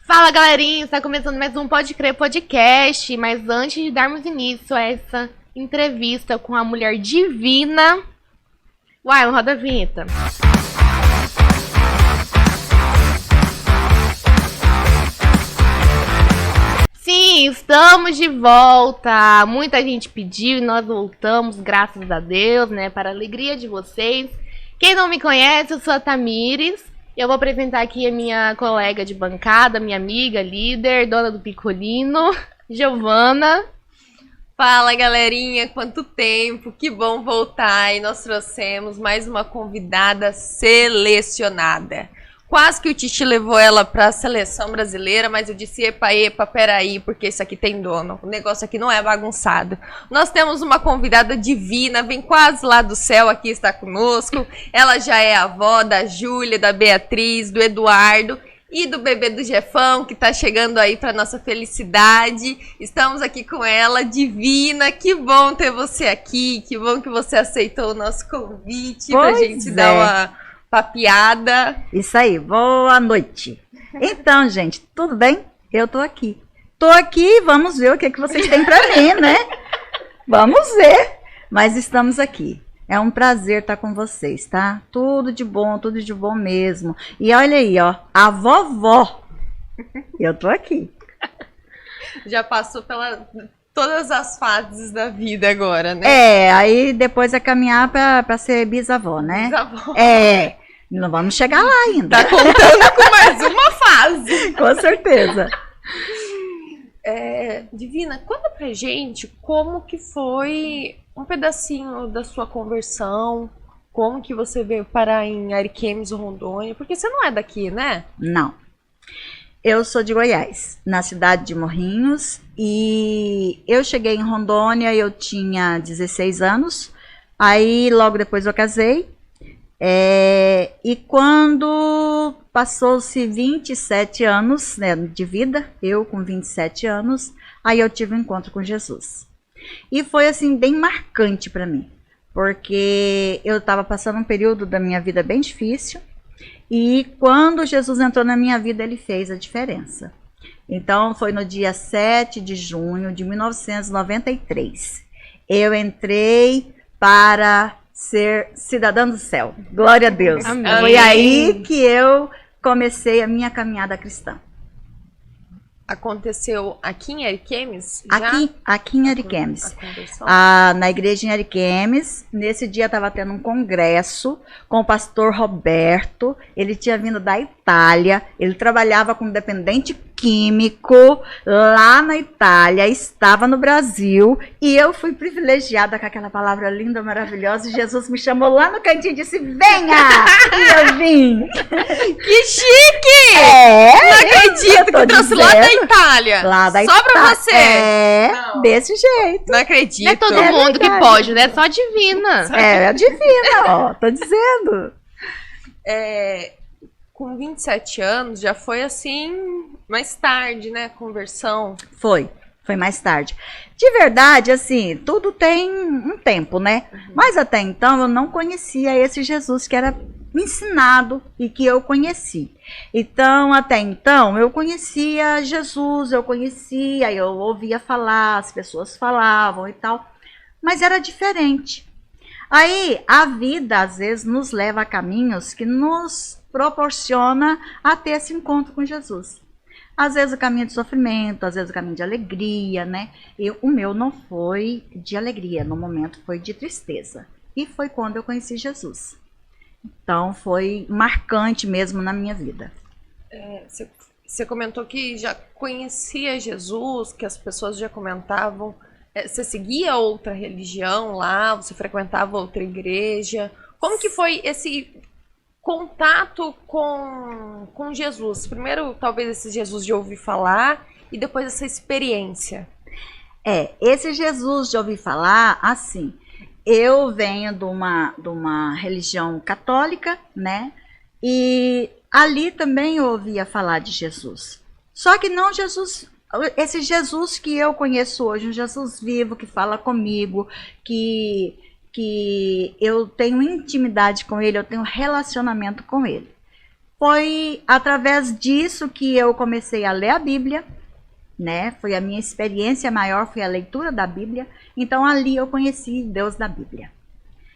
Fala, galerinha! Está começando mais um Pode Crer Podcast, mas antes de darmos início a essa entrevista com a mulher divina... Uai, roda a vinheta. Sim, estamos de volta! Muita gente pediu e nós voltamos, graças a Deus, né? Para a alegria de vocês. Quem não me conhece, eu sou a Tamires. Eu vou apresentar aqui a minha colega de bancada, minha amiga, líder, dona do Picolino, Giovana. Fala, galerinha, quanto tempo, que bom voltar, e nós trouxemos mais uma convidada selecionada. Quase que o Tite levou ela para a seleção brasileira, mas eu disse, epa, peraí, porque isso aqui tem dono, o negócio aqui não é bagunçado. Nós temos uma convidada divina, vem quase lá do céu, aqui está conosco. Ela já é avó da Júlia, da Beatriz, do Eduardo e do bebê do Jefão, que está chegando aí para nossa felicidade. Estamos aqui com ela, divina, que bom ter você aqui, que bom que você aceitou o nosso convite para a gente dar uma papiada. Isso aí, boa noite. Então, gente, tudo bem? Eu tô aqui. Tô aqui, vamos ver o que vocês têm para mim, né? Vamos ver. Mas estamos aqui. É um prazer estar com vocês, tá? Tudo de bom mesmo. E olha aí, ó, a vovó. Eu tô aqui. Já passou pela todas as fases da vida agora, né? Aí depois é caminhar para ser bisavó, né? Bisavó. Não vamos chegar lá ainda. Tá contando com mais uma fase. Com certeza. Divina, conta pra gente como que foi um pedacinho da sua conversão, como que você veio parar em Ariquemes, Rondônia, porque você não é daqui, né? Não. Eu sou de Goiás, na cidade de Morrinhos, e eu cheguei em Rondônia, eu tinha 16 anos, aí logo depois eu casei. E quando passou-se 27 anos, né, de vida, eu com 27 anos, aí eu tive um encontro com Jesus. E foi assim bem marcante para mim, porque eu estava passando um período da minha vida bem difícil, e quando Jesus entrou na minha vida, ele fez a diferença. Então foi no dia 7 de junho de 1993. Eu entrei para ser cidadã do céu. Glória a Deus. Amém. Foi aí que eu comecei a minha caminhada cristã. Aconteceu aqui em Ariquemes? Aqui em Ariquemes. Na igreja em Ariquemes. Nesse dia estava tendo um congresso com o pastor Roberto. Ele tinha vindo da Itália. Ele trabalhava como dependente químico lá na Itália, estava no Brasil, e eu fui privilegiada com aquela palavra linda, maravilhosa, e Jesus me chamou lá no cantinho e disse, venha! E eu vim. Que chique! Não acredito que trouxe lá da Itália. Lá da Só pra você. Não. Desse jeito. Não acredito. Não é todo mundo que pode, né? Só a divina. É a divina, ó, tô dizendo. Com 27 anos, já foi assim, mais tarde, né, conversão? Foi mais tarde. De verdade, assim, tudo tem um tempo, né? Mas até então eu não conhecia esse Jesus que era ensinado e que eu conheci. Então, até então, eu conhecia Jesus, eu ouvia falar, as pessoas falavam e tal, mas era diferente. Aí, a vida, às vezes, nos leva a caminhos que nos proporciona a ter esse encontro com Jesus. Às vezes o caminho de sofrimento, às vezes o caminho de alegria, né? O meu não foi de alegria, no momento foi de tristeza. E foi quando eu conheci Jesus. Então foi marcante mesmo na minha vida. Você comentou que já conhecia Jesus, que as pessoas já comentavam. Você seguia outra religião lá? Você frequentava outra igreja? Como que foi esse contato com Jesus? Primeiro, talvez esse Jesus de ouvir falar e depois essa experiência. Esse Jesus de ouvir falar, assim, eu venho de uma religião católica, né? E ali também eu ouvia falar de Jesus. Só que não Jesus, esse Jesus que eu conheço hoje, um Jesus vivo que fala comigo, que eu tenho intimidade com ele, eu tenho relacionamento com ele. foi através disso que eu comecei a ler a Bíblia, né? Foi a minha experiência maior, foi a leitura da Bíblia. Então ali eu conheci Deus da Bíblia.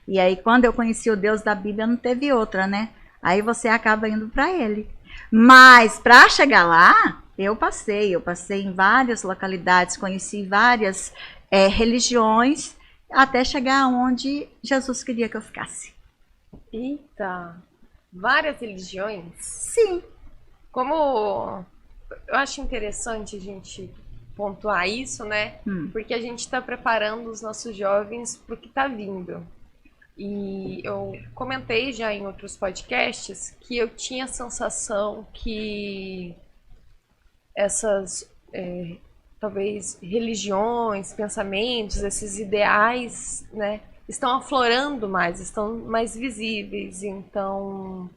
E aí quando eu conheci o Deus da Bíblia não teve outra, né? Aí você acaba indo para ele. Mas para chegar lá, eu passei em várias localidades, conheci várias religiões, até chegar onde Jesus queria que eu ficasse. Eita! Várias religiões? Sim. Como eu acho interessante a gente pontuar isso, né? Porque a gente está preparando os nossos jovens para o que está vindo. E eu comentei já em outros podcasts que eu tinha a sensação que essas, talvez, religiões, pensamentos, esses ideais, né, estão aflorando mais, estão mais visíveis. Então,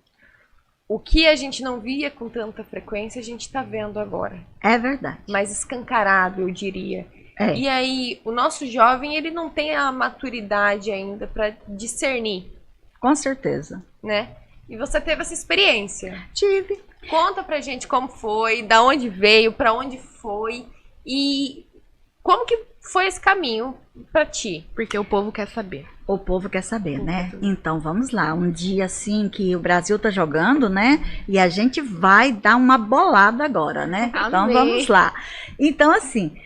o que a gente não via com tanta frequência, a gente está vendo agora. É verdade. Mais escancarado, eu diria. E aí, o nosso jovem, ele não tem a maturidade ainda para discernir. Com certeza. Né? E você teve essa experiência. Tive. Conta pra gente como foi, da onde veio, para onde foi e como que foi esse caminho pra ti. Porque o povo quer saber. O povo quer saber, né? Então vamos lá. Um dia assim que o Brasil tá jogando, né? E a gente vai dar uma bolada agora, né? Amém. Então vamos lá. Então assim,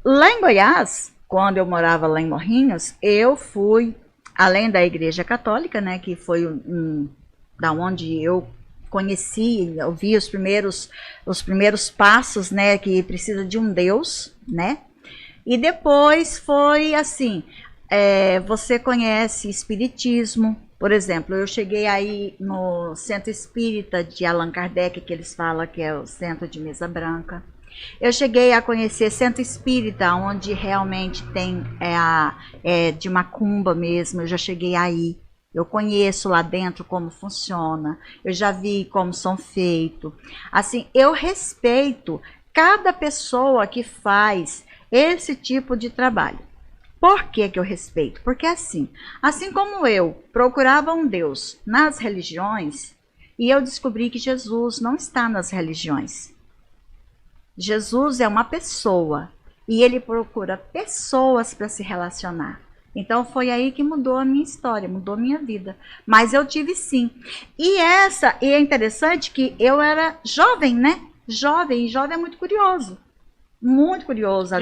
lá em Goiás, quando eu morava lá em Morrinhos, eu fui, além da Igreja Católica, né? Que foi da onde eu conheci, eu vi os primeiros passos, né? Que precisa de um Deus, né? E depois foi assim, você conhece espiritismo, por exemplo, eu cheguei aí no Centro Espírita de Allan Kardec, que eles falam que é o Centro de Mesa Branca. Eu cheguei a conhecer Centro Espírita, onde realmente tem de macumba mesmo, eu já cheguei aí. Eu conheço lá dentro como funciona, eu já vi como são feitos. Assim, eu respeito cada pessoa que faz esse tipo de trabalho. Por que eu respeito? Porque assim como eu procurava um Deus nas religiões, e eu descobri que Jesus não está nas religiões. Jesus é uma pessoa, e ele procura pessoas para se relacionar. Então foi aí que mudou a minha história, mudou a minha vida. Mas eu tive sim. E é interessante que eu era jovem, né? Jovem é muito curioso. Muito curioso.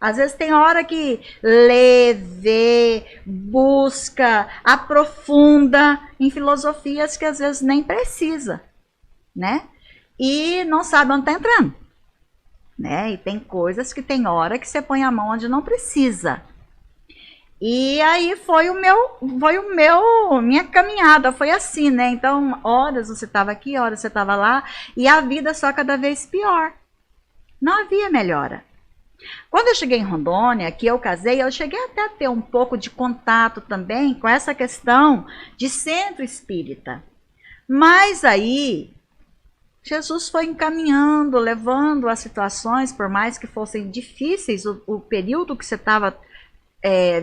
Às vezes tem hora que lê, vê, busca, aprofunda em filosofias que às vezes nem precisa, né? E não sabe onde está entrando, né? E tem coisas que tem hora que você põe a mão onde não precisa. E aí foi minha caminhada, foi assim, né? Então, horas você estava aqui, horas você estava lá, e a vida só cada vez pior. Não havia melhora. Quando eu cheguei em Rondônia, que eu casei, eu cheguei até a ter um pouco de contato também com essa questão de centro espírita. Mas aí, Jesus foi encaminhando, levando as situações, por mais que fossem difíceis, o período que você estava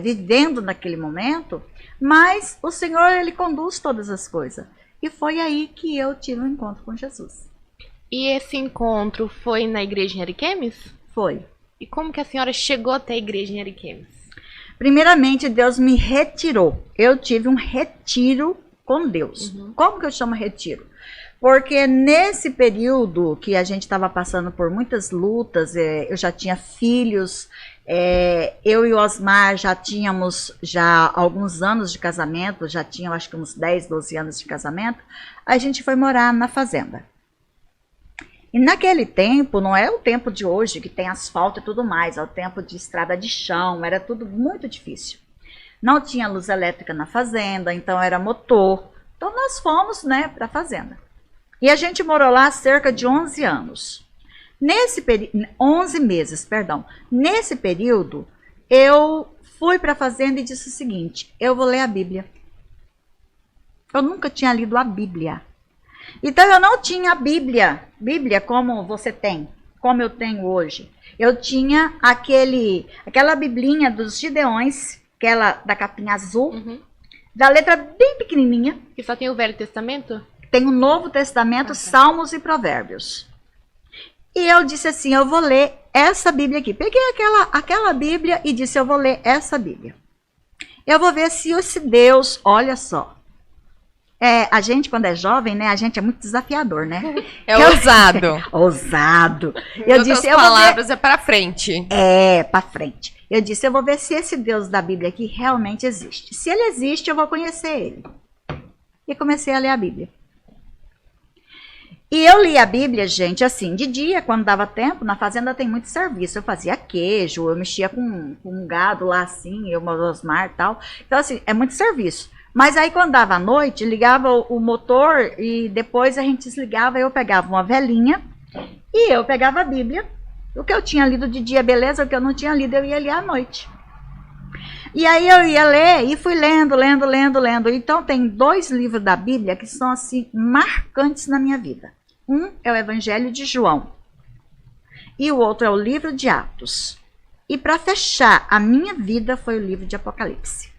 vivendo naquele momento, mas o Senhor, ele conduz todas as coisas. E foi aí que eu tive um encontro com Jesus. E esse encontro foi na igreja em Ariquemes? Foi. E como que a senhora chegou até a igreja em Ariquemes? Primeiramente, Deus me retirou. Eu tive um retiro com Deus. Como que eu chamo retiro? Porque nesse período que a gente estava passando por muitas lutas, eu já tinha filhos, eu e o Osmar já tínhamos alguns anos de casamento, já tinha acho que uns 10, 12 anos de casamento, a gente foi morar na fazenda. E naquele tempo, não é o tempo de hoje que tem asfalto e tudo mais, é o tempo de estrada de chão, era tudo muito difícil. Não tinha luz elétrica na fazenda, então era motor. Então nós fomos, né, para a fazenda. E a gente morou lá cerca de 11 anos. 11 meses, perdão. Nesse período, eu fui para a fazenda e disse o seguinte, eu vou ler a Bíblia. Eu nunca tinha lido a Bíblia. Então eu não tinha a Bíblia como você tem, como eu tenho hoje. Eu tinha aquela biblinha dos Gideões, aquela da capinha azul, da letra bem pequenininha. Que só tem o Velho Testamento? Tem o Novo Testamento, Salmos e Provérbios. E eu disse assim, eu vou ler essa Bíblia aqui. Peguei aquela Bíblia e disse, eu vou ler essa Bíblia. Eu vou ver se esse Deus, olha só. A gente, quando é jovem, né? A gente é muito desafiador, né? Ousado. Ousado. Em outras palavras, é para frente. Para frente. Eu disse, eu vou ver se esse Deus da Bíblia aqui realmente existe. Se ele existe, eu vou conhecer ele. E comecei a ler a Bíblia. E eu li a Bíblia, gente, assim, de dia, quando dava tempo, na fazenda tem muito serviço. Eu fazia queijo, eu mexia com um gado lá, assim, eu, Osmar e tal. Então, assim, é muito serviço. Mas aí, quando dava à noite, ligava o motor e depois a gente desligava, eu pegava uma velinha e eu pegava a Bíblia. O que eu tinha lido de dia, beleza, o que eu não tinha lido, eu ia ler à noite. E aí eu ia ler e fui lendo. Então, tem 2 livros da Bíblia que são, assim, marcantes na minha vida. Um é o Evangelho de João e o outro é o livro de Atos. E para fechar a minha vida foi o livro de Apocalipse.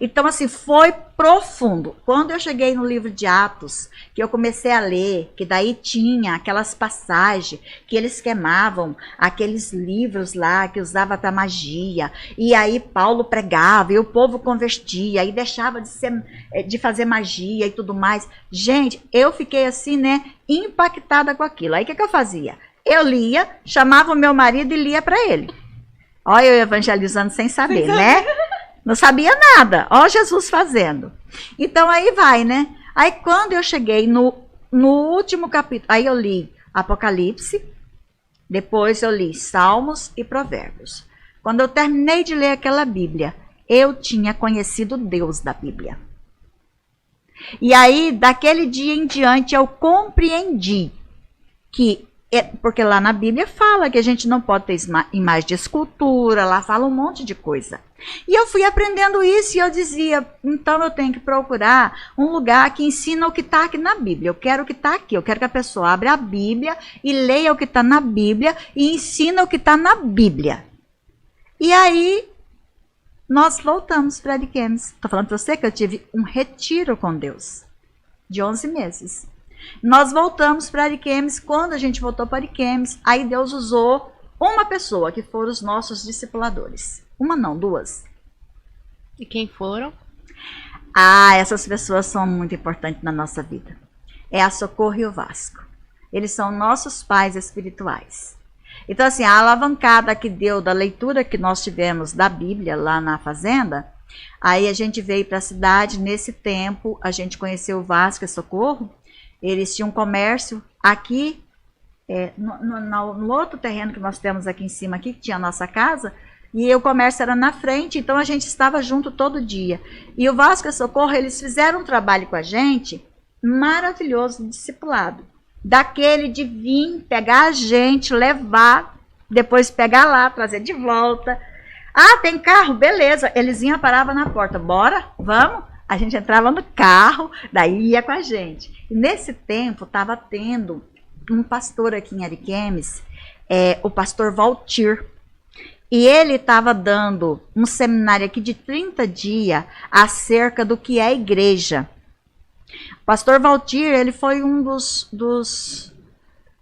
Então, assim, foi profundo. Quando eu cheguei no livro de Atos, que eu comecei a ler, que daí tinha aquelas passagens que eles queimavam, aqueles livros lá que usava para magia, e aí Paulo pregava, e o povo convertia, e deixava de fazer magia e tudo mais. Gente, eu fiquei assim, né, impactada com aquilo. Aí o que eu fazia? Eu lia, chamava o meu marido e lia para ele. Olha eu evangelizando sem saber, né? Não sabia nada. Ó Jesus fazendo. Então aí vai, né? Aí quando eu cheguei no último capítulo, aí eu li Apocalipse, depois eu li Salmos e Provérbios. Quando eu terminei de ler aquela Bíblia, eu tinha conhecido Deus da Bíblia. E aí, daquele dia em diante, eu compreendi que porque lá na Bíblia fala que a gente não pode ter imagem de escultura, lá fala um monte de coisa. E eu fui aprendendo isso e eu dizia, então eu tenho que procurar um lugar que ensina o que está aqui na Bíblia. Eu quero o que está aqui, eu quero que a pessoa abra a Bíblia e leia o que está na Bíblia e ensina o que está na Bíblia. E aí, nós voltamos para Ariquemes. Estou falando para você que eu tive um retiro com Deus de 11 meses. Nós voltamos para Ariquemes. Quando a gente voltou para Ariquemes, aí Deus usou uma pessoa, que foram os nossos discipuladores. Uma não, 2. E quem foram? Essas pessoas são muito importantes na nossa vida. É a Socorro e o Vasco. Eles são nossos pais espirituais. Então, assim, a alavancada que deu da leitura que nós tivemos da Bíblia lá na fazenda, aí a gente veio para a cidade. Nesse tempo, a gente conheceu o Vasco e Socorro. Eles tinham comércio aqui, no outro terreno que nós temos aqui em cima, aqui, que tinha a nossa casa, e o comércio era na frente, então a gente estava junto todo dia. E o Vasco e Socorro, eles fizeram um trabalho com a gente maravilhoso, discipulado. Daquele de vir, pegar a gente, levar, depois pegar lá, trazer de volta. Tem carro? Beleza. Eles iam, paravam na porta. Bora? Vamos? A gente entrava no carro, daí ia com a gente. E nesse tempo, estava tendo um pastor aqui em Ariquemes, o pastor Valtir. E ele estava dando um seminário aqui de 30 dias acerca do que é a igreja. O pastor Valtir, ele foi um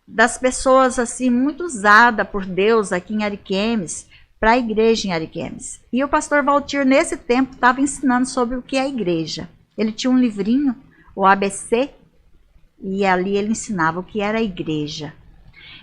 das pessoas assim muito usada por Deus aqui em Ariquemes, para a igreja em Ariquemes. E o pastor Valtir, nesse tempo, estava ensinando sobre o que é a igreja. Ele tinha um livrinho, o ABC, e ali ele ensinava o que era a igreja.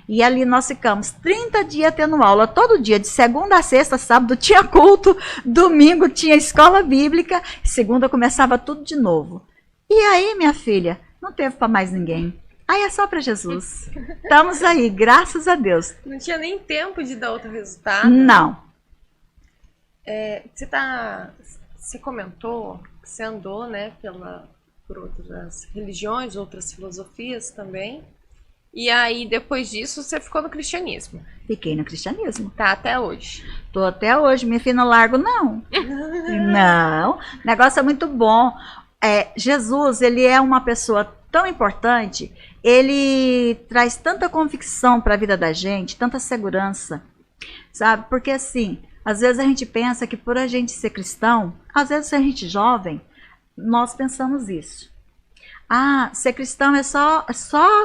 E ali nós ficamos 30 dias tendo aula, todo dia, de segunda a sexta, sábado tinha culto, domingo tinha escola bíblica, segunda começava tudo de novo. E aí, minha filha, não teve para mais ninguém. Aí é só para Jesus. Estamos aí, graças a Deus. Não tinha nem tempo de dar outro resultado? Não. Você comentou que você andou, né, por outras religiões, outras filosofias também. E aí, depois disso, você ficou no cristianismo. Fiquei no cristianismo. Tá, até hoje. Tô até hoje, minha filha, não largo, não. Não, o negócio é muito bom. Jesus, ele é uma pessoa tão importante, ele traz tanta convicção para a vida da gente, tanta segurança, sabe? Porque assim, às vezes a gente pensa que por a gente ser cristão, às vezes se a gente é jovem, nós pensamos isso. Ah, ser cristão é só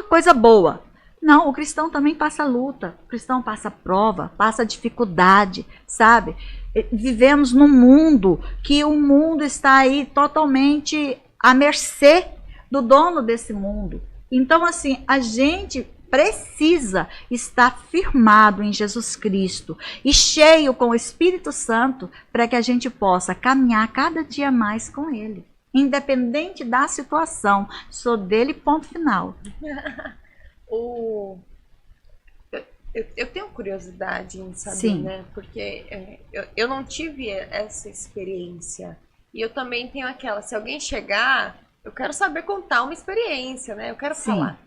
coisa boa. Não, o cristão também passa luta, o cristão passa prova, passa dificuldade, sabe? Vivemos num mundo que o mundo está aí totalmente à mercê do dono desse mundo. Então, assim, a gente precisa estar firmado em Jesus Cristo e cheio com o Espírito Santo para que a gente possa caminhar cada dia mais com Ele. Independente da situação, sou dele, ponto final. Eu tenho curiosidade em saber, Sim. né? Porque eu não tive essa experiência. E eu também tenho aquela, se alguém chegar, eu quero saber contar uma experiência, né? Eu quero Sim. falar.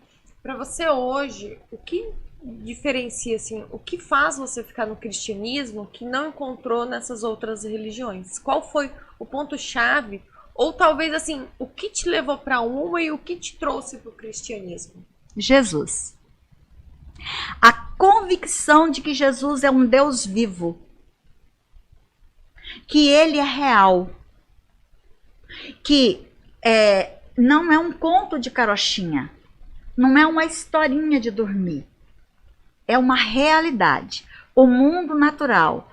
Para você hoje, o que diferencia, assim, o que faz você ficar no cristianismo que não encontrou nessas outras religiões? Qual foi o ponto-chave? Ou talvez, assim, o que te levou para uma e o que te trouxe para o cristianismo? Jesus. A convicção de que Jesus é um Deus vivo. Que Ele é real. Que não é um conto de carochinha. Não é uma historinha de dormir. É uma realidade. O mundo natural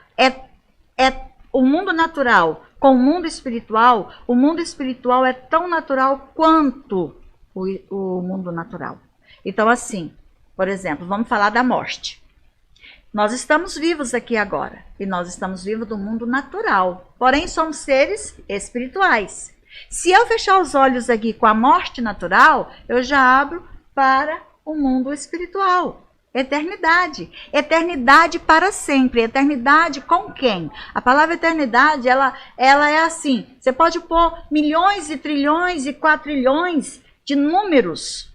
o mundo natural com o mundo espiritual é tão natural quanto o mundo natural. Então, assim, por exemplo, vamos falar da morte. Nós estamos vivos aqui agora, e nós estamos vivos do mundo natural, porém somos seres espirituais. Se eu fechar os olhos aqui com a morte natural, eu já abro para o mundo espiritual. Eternidade. Eternidade para sempre. Eternidade com quem? A palavra eternidade, ela é assim. Você pode pôr milhões e trilhões e quatrilhões de números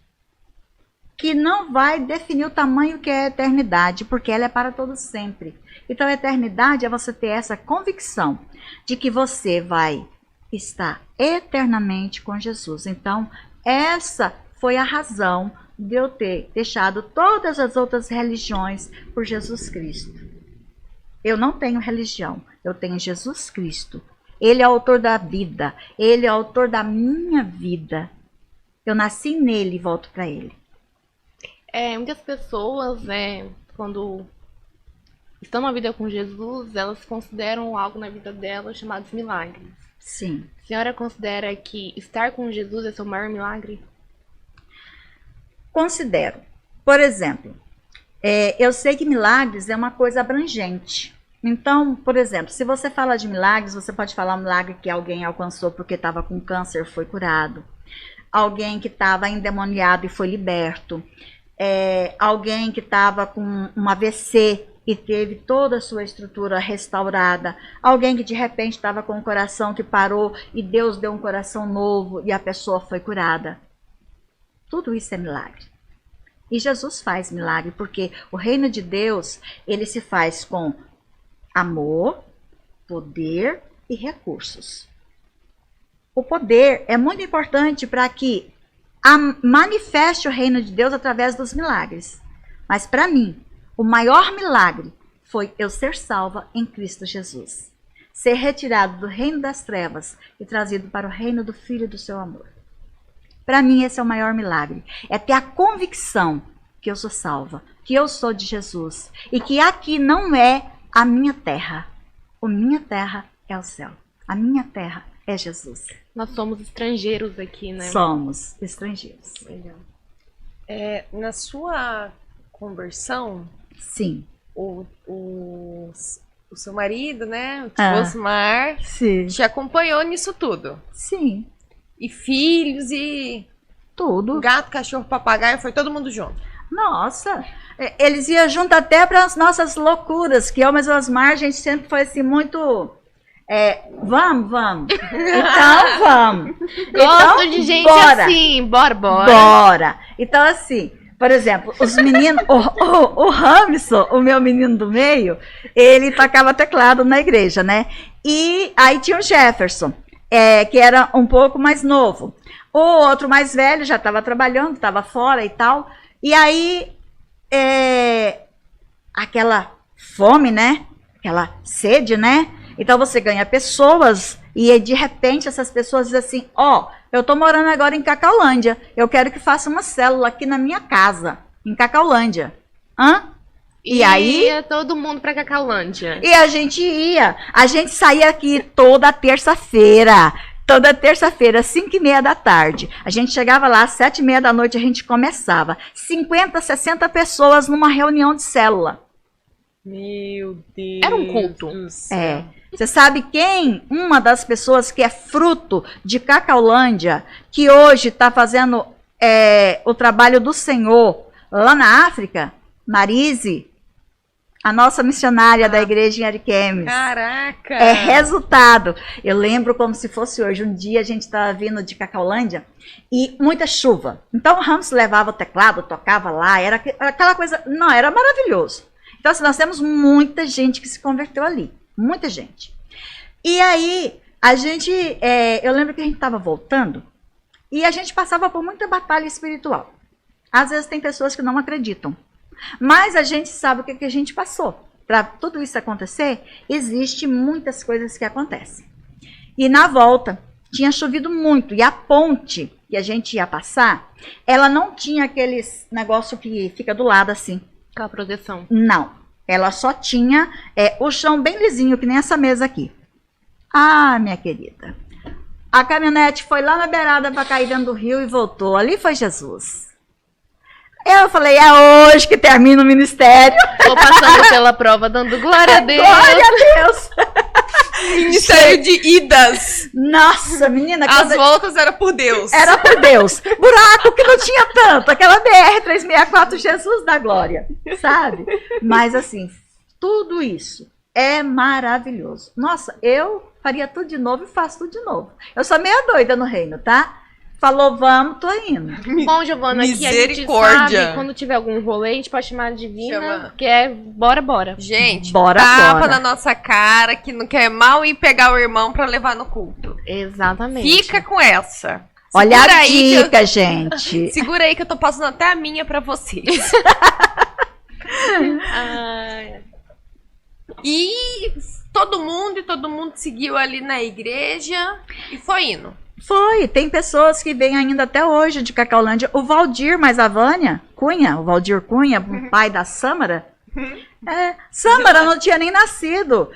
que não vai definir o tamanho que é a eternidade, porque ela é para todo sempre. Então, a eternidade é você ter essa convicção de que você vai estar eternamente com Jesus. Então, essa foi a razão de eu ter deixado todas as outras religiões por Jesus Cristo. Eu não tenho religião, eu tenho Jesus Cristo. Ele é o autor da vida, Ele é o autor da minha vida. Eu nasci nele e volto para Ele. Muitas pessoas, né, quando estão na vida com Jesus, elas consideram algo na vida delas chamados milagres. Sim. A senhora considera que estar com Jesus é seu maior milagre? Considero. Por exemplo, eu sei que milagres é uma coisa abrangente. Então, por exemplo, se você fala de milagres, você pode falar um milagre que alguém alcançou porque estava com câncer, foi curado. Alguém que estava endemoniado e foi liberto. Alguém que estava com um AVC e teve toda a sua estrutura restaurada. Alguém que de repente estava com um coração que parou e Deus deu um coração novo e a pessoa foi curada. Tudo isso é milagre. E Jesus faz milagre, porque o reino de Deus, ele se faz com amor, poder e recursos. O poder é muito importante para que manifeste o reino de Deus através dos milagres. Mas para mim, o maior milagre foi eu ser salva em Cristo Jesus. Ser retirado do reino das trevas e trazido para o reino do Filho do seu amor. Para mim, esse é o maior milagre. É ter a convicção que eu sou salva, que eu sou de Jesus. E que aqui não é a minha terra. A minha terra é o céu. A minha terra é Jesus. Nós somos estrangeiros aqui, né? Somos estrangeiros. Legal. Na sua conversão, Sim. o seu marido, né, o tio Osmar, Sim. te acompanhou nisso tudo. Sim. E filhos, e Tudo. gato, cachorro, papagaio, foi todo mundo junto. Nossa, eles iam junto até para as nossas loucuras, que eu, mas o Osmar, a gente sempre foi assim muito... vamos. Então, vamos. Gosto de gente bora. assim. Bora. Bora. Então, assim, por exemplo, os meninos... o Ramson, o meu menino do meio, ele tocava teclado na igreja, né? E aí tinha o Jefferson, que era um pouco mais novo. O outro mais velho já estava trabalhando, estava fora e tal. E aí, aquela fome, né? Aquela sede, né? Então você ganha pessoas e de repente essas pessoas dizem assim, eu tô morando agora em Cacaulândia. Eu quero que faça uma célula aqui na minha casa, em Cacaulândia. Hã? E aí? Ia todo mundo pra Cacaulândia. E a gente ia. A gente saía aqui toda terça-feira. Toda terça-feira, 5h30 da tarde. A gente chegava lá, às 7h30 da noite, a gente começava. 50, 60 pessoas numa reunião de célula. Meu Deus. Era um culto. do céu. É. Você sabe quem? Uma das pessoas que é fruto de Cacaulândia, que hoje está fazendo o trabalho do Senhor lá na África? Marise, a nossa missionária da igreja em Ariquemes. Caraca! É resultado. Eu lembro como se fosse hoje. Um dia a gente estava vindo de Cacaulândia e muita chuva. Então o Ramos levava o teclado, tocava lá, era aquela coisa. Não, era maravilhoso. Então assim, nós temos muita gente que se converteu ali. Muita gente. E aí, a gente. Eu lembro que a gente estava voltando e a gente passava por muita batalha espiritual. Às vezes tem pessoas que não acreditam. Mas a gente sabe o que a gente passou. Para tudo isso acontecer, existe muitas coisas que acontecem. E na volta, tinha chovido muito. E a ponte que a gente ia passar, ela não tinha aqueles negócio que fica do lado assim. Aquela proteção. Não. Ela só tinha o chão bem lisinho, que nem essa mesa aqui. Ah, minha querida. A caminhonete foi lá na beirada para cair dentro do rio e voltou. Ali foi Jesus. Eu falei, é hoje que termina o ministério. Tô passando pela prova, dando glória a Deus. Glória a Deus. Ministério de idas. Nossa, menina. As voltas era por Deus. Era por Deus. Buraco que não tinha tanto. Aquela BR-364, Jesus da glória. Sabe? Mas assim, tudo isso é maravilhoso. Nossa, eu faria tudo de novo e faço tudo de novo. Eu sou meio doida no reino, tá? Falou, vamos, tô indo. Bom, Giovana, aqui a gente sabe, quando tiver algum rolê, a gente pode chamar de Divina, que é bora. Gente, bora. Na nossa cara que não quer mal ir pegar o irmão pra levar no culto. Exatamente. Fica com essa. Olha a dica, gente. Segura aí que eu tô passando até a minha pra vocês. E todo mundo seguiu ali na igreja e foi indo. Foi, tem pessoas que vêm ainda até hoje de Cacaulândia. O Valdir, mais a Vânia Cunha, o Valdir Cunha, o pai da Sâmara. Sâmara não tinha nem nascido.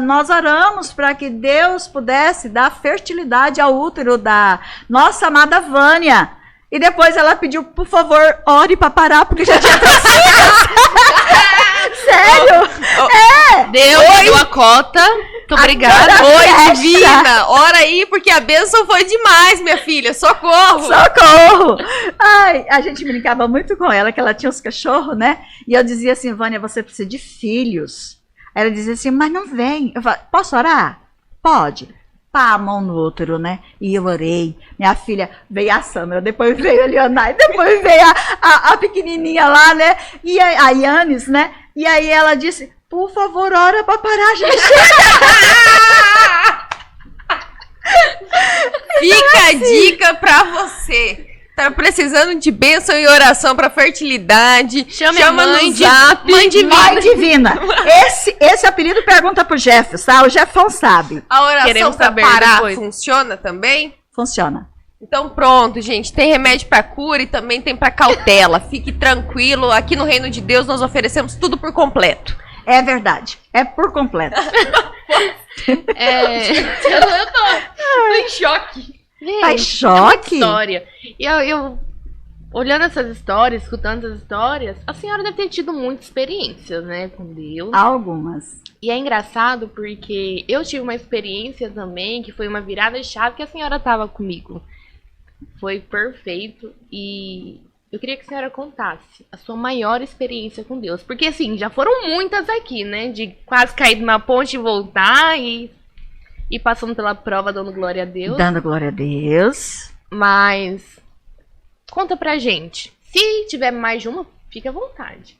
Nós oramos para que Deus pudesse dar fertilidade ao útero da nossa amada Vânia. E depois ela pediu, por favor, ore para parar, porque já tinha 3 Sério? Deus deu a cota. Muito obrigada. Oi, Divina. Ora aí, porque a bênção foi demais, minha filha. Socorro. Ai, a gente brincava muito com ela, que ela tinha os cachorros, né? E eu dizia assim, Vânia, você precisa de filhos. Aí ela dizia assim, mas não vem. Eu falei, posso orar? Pode. Pá, a mão no útero, né? E eu orei. Minha filha, veio a Sandra, depois veio a Leonai, depois veio a pequenininha lá, né? E a Yanis, né? E aí ela disse, por favor, ora pra parar, gente. Fica a dica pra você. Tá precisando de bênção e oração pra fertilidade? Chama no zap. Mãe Divina. Esse apelido pergunta pro Jefferson, tá? O Jefferson sabe. A oração Queremos pra saber parar depois. funciona também? Funciona. Então pronto, gente. Tem remédio pra cura e também tem pra cautela. Fique tranquilo. Aqui no Reino de Deus nós oferecemos tudo por completo. É verdade. É por completo. Eu tô em choque. Gente, Tá em choque? História. E eu olhando essas histórias, escutando essas histórias, a senhora deve ter tido muitas experiências, né, com Deus. Algumas. E é engraçado porque eu tive uma experiência também, que foi uma virada de chave que a senhora estava comigo. Foi perfeito e eu queria que a senhora contasse a sua maior experiência com Deus. Porque assim, já foram muitas aqui, né, de quase cair de uma ponte e voltar e passando pela prova, dando glória a Deus. Dando glória a Deus. Mas conta pra gente. Se tiver mais de uma, fique à vontade.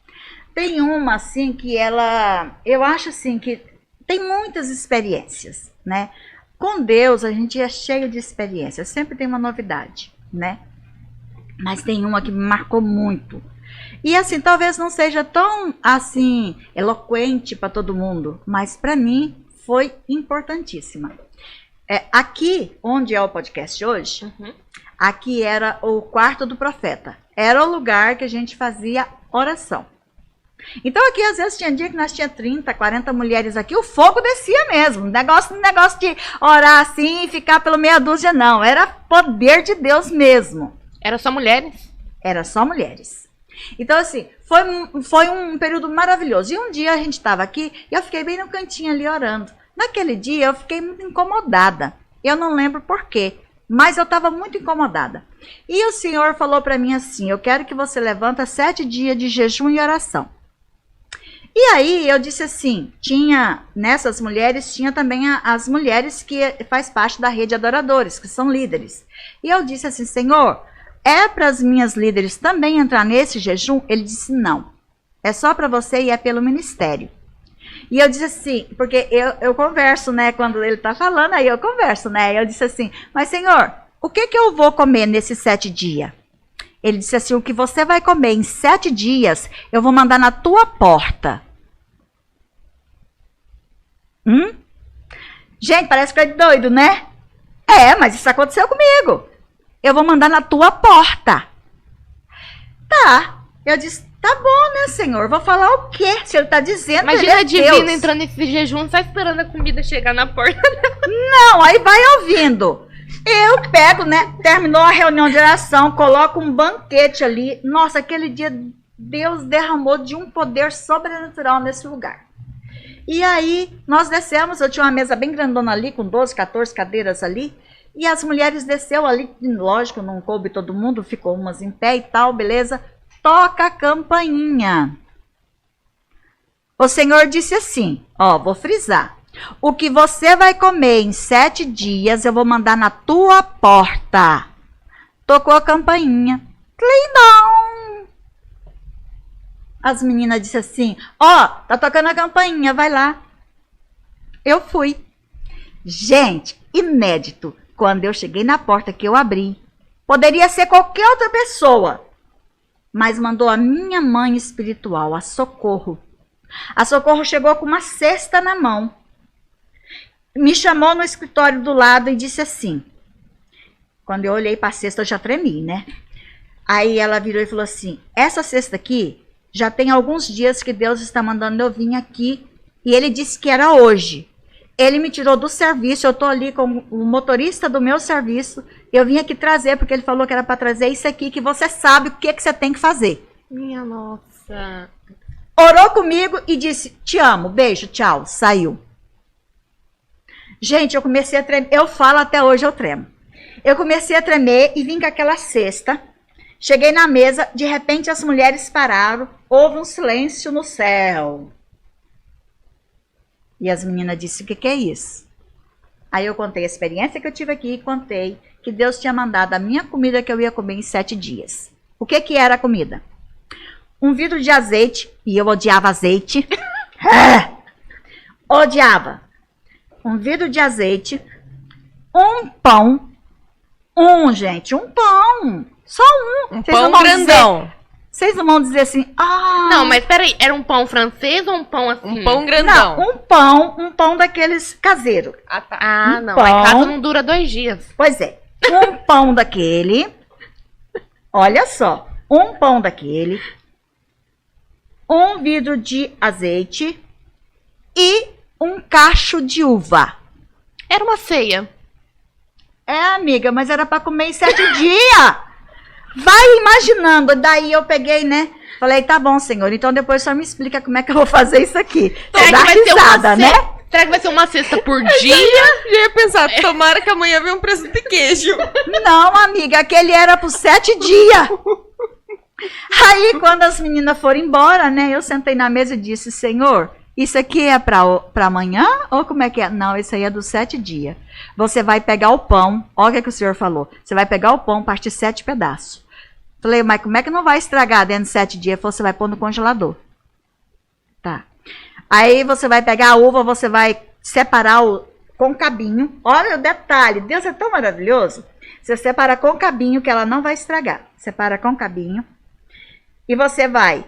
Tem uma, assim, que ela... Eu acho, assim, que tem muitas experiências, né? Com Deus, a gente é cheio de experiências. Sempre tem uma novidade, né? Mas tem uma que me marcou muito. E, assim, talvez não seja tão, assim, eloquente para todo mundo. Mas, para mim, foi importantíssima. Aqui, onde é o podcast hoje, Uhum. aqui era o quarto do profeta. Era o lugar que a gente fazia oração. Então aqui às vezes tinha dia que nós tinha 30, 40 mulheres aqui, o fogo descia mesmo. Negócio de orar assim e ficar pelo meia dúzia, não. Era poder de Deus mesmo. Era só mulheres? Era só mulheres. Então assim, foi um período maravilhoso. E um dia a gente estava aqui e eu fiquei bem no cantinho ali orando. Naquele dia eu fiquei muito incomodada. Eu não lembro por quê, mas eu estava muito incomodada. E o Senhor falou para mim assim, eu quero que você levanta 7 dias de jejum e oração. E aí eu disse assim, nessas mulheres, tinha também as mulheres que faz parte da rede de adoradores, que são líderes. E eu disse assim, Senhor, é para as minhas líderes também entrar nesse jejum? Ele disse, não, é só para você e é pelo ministério. E eu disse assim, porque eu converso, né, quando ele está falando, aí eu converso, né, eu disse assim, mas Senhor, o que eu vou comer nesses 7 dias? Ele disse assim, o que você vai comer em 7 dias, eu vou mandar na tua porta. Gente, parece que é doido, né? Mas isso aconteceu comigo. Eu vou mandar na tua porta. Tá. Eu disse, tá bom, né, Senhor? Vou falar o quê? Se ele tá dizendo, Imagina ele é a divina Deus. entrando nesse jejum, só esperando a comida chegar na porta. Não, aí vai ouvindo. Eu pego, né? Terminou a reunião de oração, coloco um banquete ali. Nossa, aquele dia Deus derramou de um poder sobrenatural nesse lugar. E aí nós descemos, eu tinha uma mesa bem grandona ali, com 12, 14 cadeiras ali. E as mulheres desceu ali, lógico, não coube todo mundo, ficou umas em pé e tal, beleza. Toca a campainha. O Senhor disse assim, ó, vou frisar. O que você vai comer em 7 dias, eu vou mandar na tua porta. Tocou a campainha. Cleidão. As meninas disseram assim, ó, tá tocando a campainha, vai lá. Eu fui. Gente, inédito. Quando eu cheguei na porta que eu abri, poderia ser qualquer outra pessoa, mas mandou a minha mãe espiritual, a Socorro. A Socorro chegou com uma cesta na mão. Me chamou no escritório do lado e disse assim, quando eu olhei para a cesta eu já tremi, né? Aí ela virou e falou assim, essa cesta aqui já tem alguns dias que Deus está mandando eu vir aqui e ele disse que era hoje. Ele me tirou do serviço, eu estou ali com o motorista do meu serviço, eu vim aqui trazer porque ele falou que era para trazer isso aqui que você sabe o que você tem que fazer. Minha nossa. Orou comigo e disse, te amo, beijo, tchau, saiu. Gente, eu comecei a tremer, eu falo até hoje, eu tremo. Eu comecei a tremer e vim com aquela cesta. Cheguei na mesa, de repente as mulheres pararam, houve um silêncio no céu. E as meninas disseram, o que é isso? Aí eu contei a experiência que eu tive aqui e contei que Deus tinha mandado a minha comida que eu ia comer em 7 dias. O que era a comida? Um vidro de azeite, e eu odiava azeite. Odiava. Um vidro de azeite, um pão, gente, um pão, só um. Um pão grandão. Vocês não vão dizer assim, Não, mas peraí, era um pão francês ou um pão assim? Um pão grandão. Não, um pão daqueles caseiro. Ah, tá. Ah, Um não, pão. a casa não dura 2 dias. Pois é, um pão daquele, olha só, um pão daquele, um vidro de azeite e um cacho de uva. Era uma ceia. Amiga, mas era para comer em 7 dias. Vai imaginando. Daí eu peguei, né? Falei, tá bom, Senhor. Então depois só me explica como é que eu vou fazer isso aqui. Será Dá que vai ser uma risada, né? Será que vai ser uma cesta por dia? Já ia pensar, tomara que amanhã venha um presunto e queijo. Não, amiga, aquele era por 7 dias. Aí, quando as meninas foram embora, né? Eu sentei na mesa e disse, Senhor, isso aqui é para amanhã? Ou como é que é? Não, isso aí é dos 7 dias. Você vai pegar o pão, olha o que o Senhor falou. Você vai pegar o pão, partir 7 pedaços. Falei, mas como é que não vai estragar dentro de 7 dias? Você vai pôr no congelador. Tá. Aí você vai pegar a uva, você vai separar com cabinho. Olha o detalhe, Deus é tão maravilhoso. Você separa com cabinho que ela não vai estragar. Separa com cabinho. E você vai...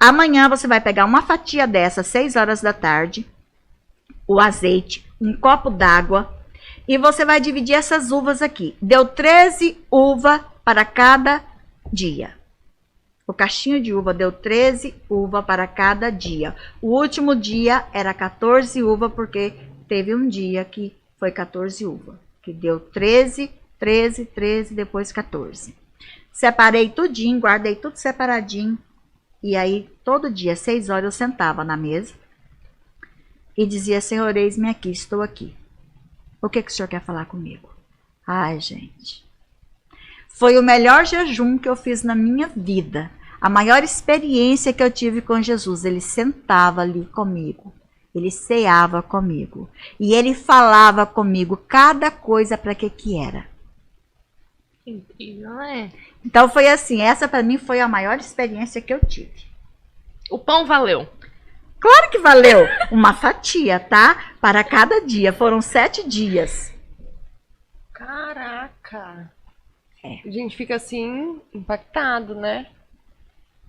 Amanhã você vai pegar uma fatia dessa, 6 horas da tarde, o azeite, um copo d'água E você vai dividir essas uvas aqui. Deu 13 uvas para cada dia. O cachinho de uva deu 13 uvas para cada dia. O último dia era 14 uvas, porque teve um dia que foi 14 uvas. Que deu 13, 13, 13, depois 14. Separei tudinho, guardei tudo separadinho. E aí, todo dia, 6 horas, eu sentava na mesa e dizia: Senhor, eis-me aqui, estou aqui. O que o senhor quer falar comigo? Ai, gente. Foi o melhor jejum que eu fiz na minha vida. A maior experiência que eu tive com Jesus. Ele sentava ali comigo. Ele ceava comigo. E ele falava comigo cada coisa para que era. Incrível, né? Então foi assim, essa para mim foi a maior experiência que eu tive. O pão valeu. Claro que valeu. Uma fatia, tá? Para cada dia. Foram 7 dias. Caraca! É. A gente fica assim, impactado, né?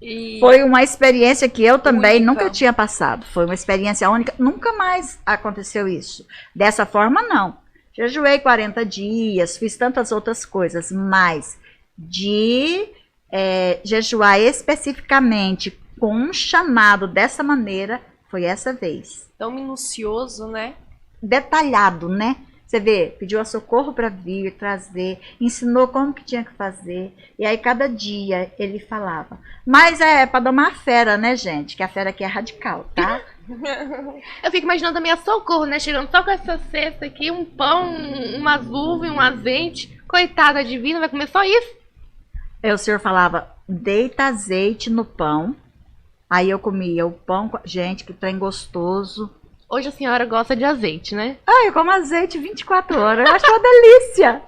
E Foi uma experiência que eu também Única. nunca tinha passado. Foi uma experiência única. Nunca mais aconteceu isso. Dessa forma, não. Jejuei 40 dias, fiz tantas outras coisas, mas de jejuar especificamente com um chamado dessa maneira, foi essa vez. tão minucioso, né? Detalhado, né? Você vê, pediu a socorro para vir, trazer, ensinou como que tinha que fazer. E aí, cada dia, ele falava. Mas é para domar a fera, né, gente? Que a fera aqui é radical, tá? Eu fico imaginando também a Socorro, né? Chegando só com essa cesta aqui, um pão, umas uvas e um azeite. Coitada divina, vai comer só isso? Aí o senhor falava, deita azeite no pão. Aí eu comia o pão, gente, que trem gostoso. Hoje a senhora gosta de azeite, né? Ai, eu como azeite 24 horas, eu acho uma delícia.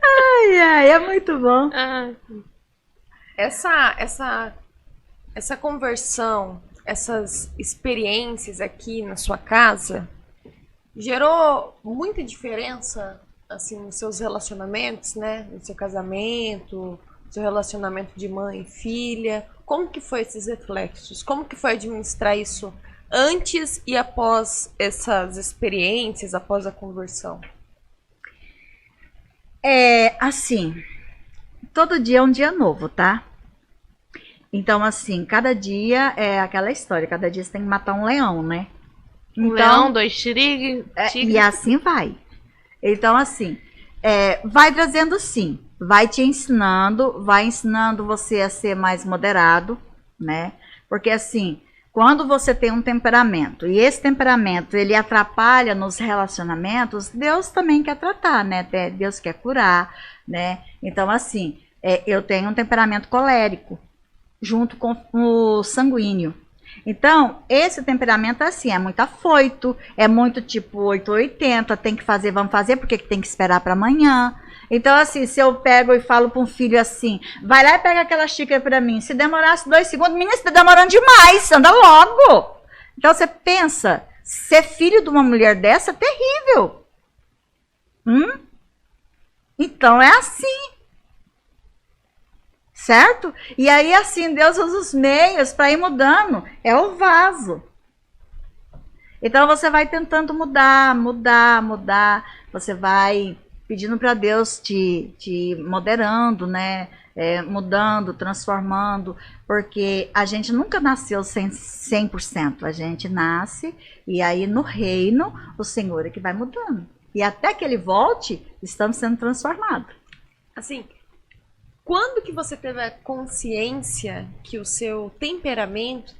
Ai, ai, é muito bom. Ah, Essa conversão, essas experiências aqui na sua casa, gerou muita diferença, assim, nos seus relacionamentos, né? No seu casamento, no seu relacionamento de mãe e filha. Como que foi esses reflexos? Como que foi administrar isso antes e após essas experiências, após a conversão? É, assim, todo dia é um dia novo, tá? Então, assim, cada dia é aquela história, cada dia você tem que matar um leão, né? um leão, 2 tigres. E assim vai. Então, assim, vai trazendo sim, vai te ensinando, vai ensinando você a ser mais moderado, né? Porque, assim, quando você tem um temperamento, e esse temperamento, ele atrapalha nos relacionamentos, Deus também quer tratar, né? Deus quer curar, né? Então, assim, eu tenho um temperamento colérico, junto com o sanguíneo. Então, esse temperamento assim, é muito afoito, é muito tipo 880, tem que fazer, vamos fazer, porque tem que esperar para amanhã. Então, assim, se eu pego e falo para um filho assim, vai lá e pega aquela xícara para mim, se demorasse 2 segundos, menina, você tá demorando demais, anda logo. Então, você pensa, ser filho de uma mulher dessa é terrível. Então, é assim. Certo? E aí, assim, Deus usa os meios para ir mudando. É o vaso. Então, você vai tentando mudar. Você vai pedindo para Deus te moderando, né? Mudando, transformando. Porque a gente nunca nasceu 100%. A gente nasce e aí no reino, o Senhor é que vai mudando. E até que Ele volte, estamos sendo transformados. Assim, quando que você teve a consciência que o seu temperamento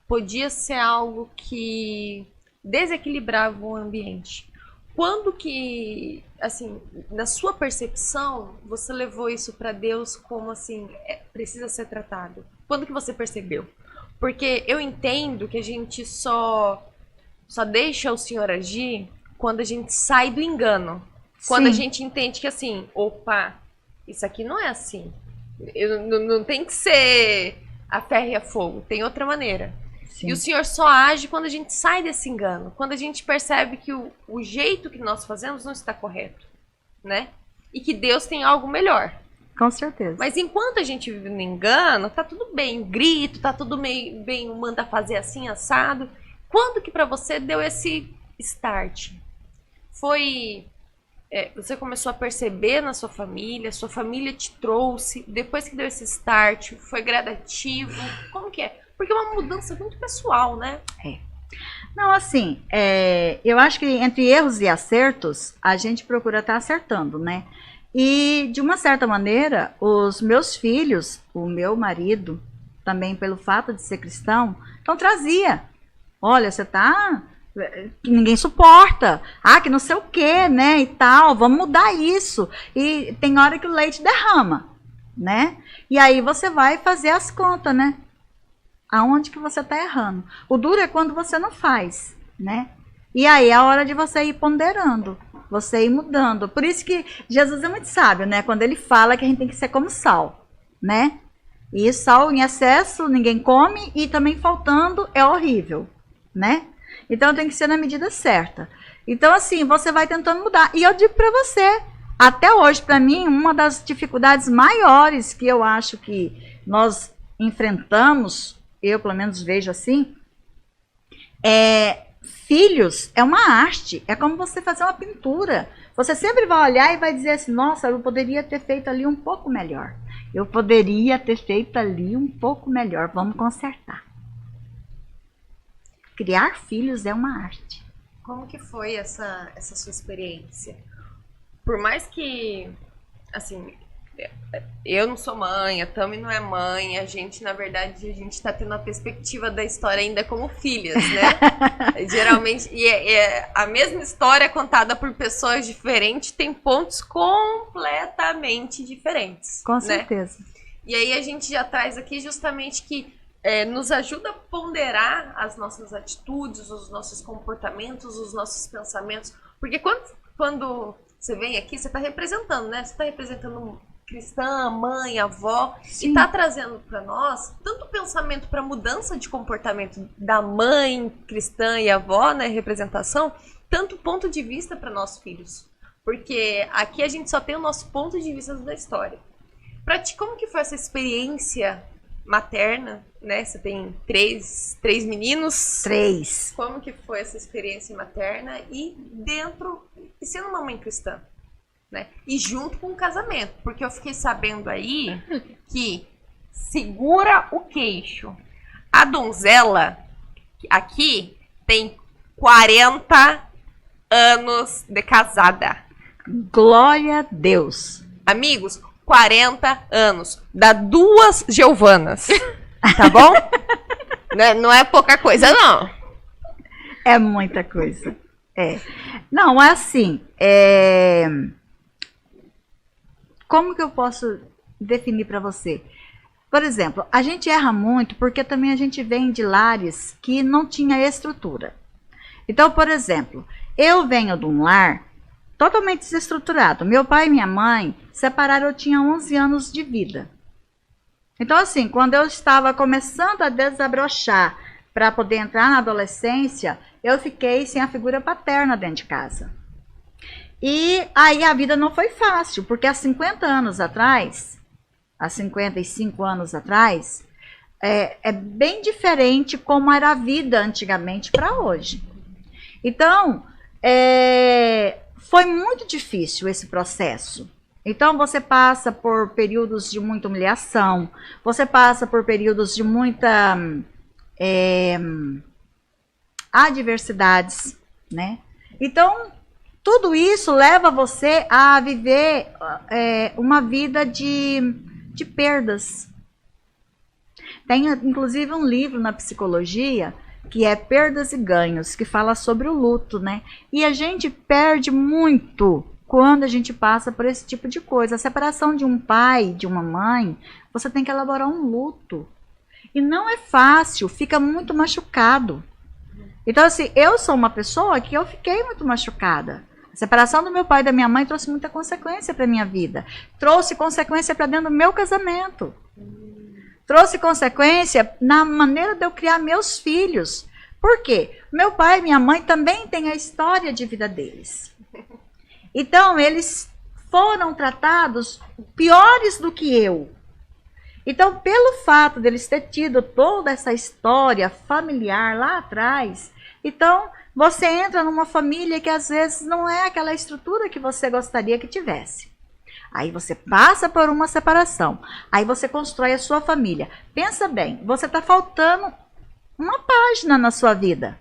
podia ser algo que desequilibrava o ambiente? Quando que, assim, na sua percepção, você levou isso para Deus como assim, precisa ser tratado? Quando que você percebeu? Porque eu entendo que a gente só deixa o Senhor agir quando a gente sai do engano. Quando Sim. a gente entende que assim, opa, isso aqui não é assim. Não tem que ser a ferro e a fogo. Tem outra maneira. Sim. E o Senhor só age quando a gente sai desse engano. Quando a gente percebe que o jeito que nós fazemos não está correto. Né? E que Deus tem algo melhor. Com certeza. Mas enquanto a gente vive no engano, tá tudo bem. O grito, tá tudo bem. Manda fazer assim, assado. Quando que pra você deu esse start? foi... você começou a perceber na sua família te trouxe, depois que deu esse start, foi gradativo? Como que é? Porque é uma mudança muito pessoal, né? Não, assim, eu acho que entre erros e acertos, a gente procura estar acertando, né? E, de uma certa maneira, os meus filhos, o meu marido, também pelo fato de ser cristão, então trazia. Olha, você tá... que ninguém suporta. Que não sei o que, né, e tal. Vamos mudar isso. E tem hora que o leite derrama, né? E aí você vai fazer as contas, né? Aonde que você tá errando. O duro é quando você não faz, né? E aí é a hora de você ir ponderando, você ir mudando. Por isso que Jesus é muito sábio, né? Quando ele fala que a gente tem que ser como sal, né? E sal em excesso ninguém come e também faltando é horrível, né? Então tem que ser na medida certa. Então assim, você vai tentando mudar. E eu digo para você, até hoje, para mim, uma das dificuldades maiores que eu acho que nós enfrentamos, eu pelo menos vejo assim, filhos é uma arte, é como você fazer uma pintura. Você sempre vai olhar e vai dizer assim, nossa, eu poderia ter feito ali um pouco melhor. Eu poderia ter feito ali um pouco melhor, vamos consertar. Criar filhos é uma arte. Como que foi essa sua experiência? Por mais que, assim, eu não sou mãe, a Tami não é mãe, a gente, na verdade, a gente tá tendo a perspectiva da história ainda como filhas, né? Geralmente, a mesma história contada por pessoas diferentes tem pontos completamente diferentes. Com certeza. Né? E aí a gente já traz aqui justamente que nos ajuda a ponderar as nossas atitudes, os nossos comportamentos, os nossos pensamentos. Porque quando você vem aqui, você está representando, né? Você está representando cristã, mãe, avó, Sim. E está trazendo para nós tanto pensamento para mudança de comportamento da mãe cristã e avó, né? Representação, tanto ponto de vista para nossos filhos. Porque aqui a gente só tem o nosso ponto de vista da história. Para ti, como que foi essa experiência materna, né? Você tem três meninos. 3. Como que foi essa experiência materna e sendo uma mãe cristã, né? E junto com o casamento, porque eu fiquei sabendo aí que segura o queixo. A donzela aqui tem 40 anos de casada. Glória a Deus. Amigos, 40 anos. Dá 2 Giovanas. Tá bom? Não é pouca coisa, não. É muita coisa. Não, é assim. Como que eu posso definir para você? Por exemplo, a gente erra muito porque também a gente vem de lares que não tinha estrutura. Então, por exemplo, eu venho de um lar totalmente desestruturado. Meu pai e minha mãe separaram, eu tinha 11 anos de vida. Então, assim, quando eu estava começando a desabrochar para poder entrar na adolescência, eu fiquei sem a figura paterna dentro de casa. E aí a vida não foi fácil, porque há 50 anos atrás, há 55 anos atrás, é bem diferente como era a vida antigamente para hoje. Então, foi muito difícil esse processo. Então, você passa por períodos de muita humilhação, você passa por períodos de muita adversidades, né? Então, tudo isso leva você a viver uma vida de perdas. Tem, inclusive, um livro na psicologia que é Perdas e Ganhos, que fala sobre o luto, né? E a gente perde muito quando a gente passa por esse tipo de coisa. A separação de um pai, de uma mãe, você tem que elaborar um luto. E não é fácil, fica muito machucado. Então, assim, eu sou uma pessoa que eu fiquei muito machucada. A separação do meu pai e da minha mãe trouxe muita consequência para a minha vida. Trouxe consequência para dentro do meu casamento. Trouxe consequência na maneira de eu criar meus filhos. Por quê? Meu pai e minha mãe também têm a história de vida deles. Então, eles foram tratados piores do que eu. Então, pelo fato deles ter tido toda essa história familiar lá atrás, então, Você entra numa família que às vezes não é aquela estrutura que você gostaria que tivesse. Aí você passa por uma separação. Aí você constrói a sua família. Pensa bem, você está faltando uma página na sua vida.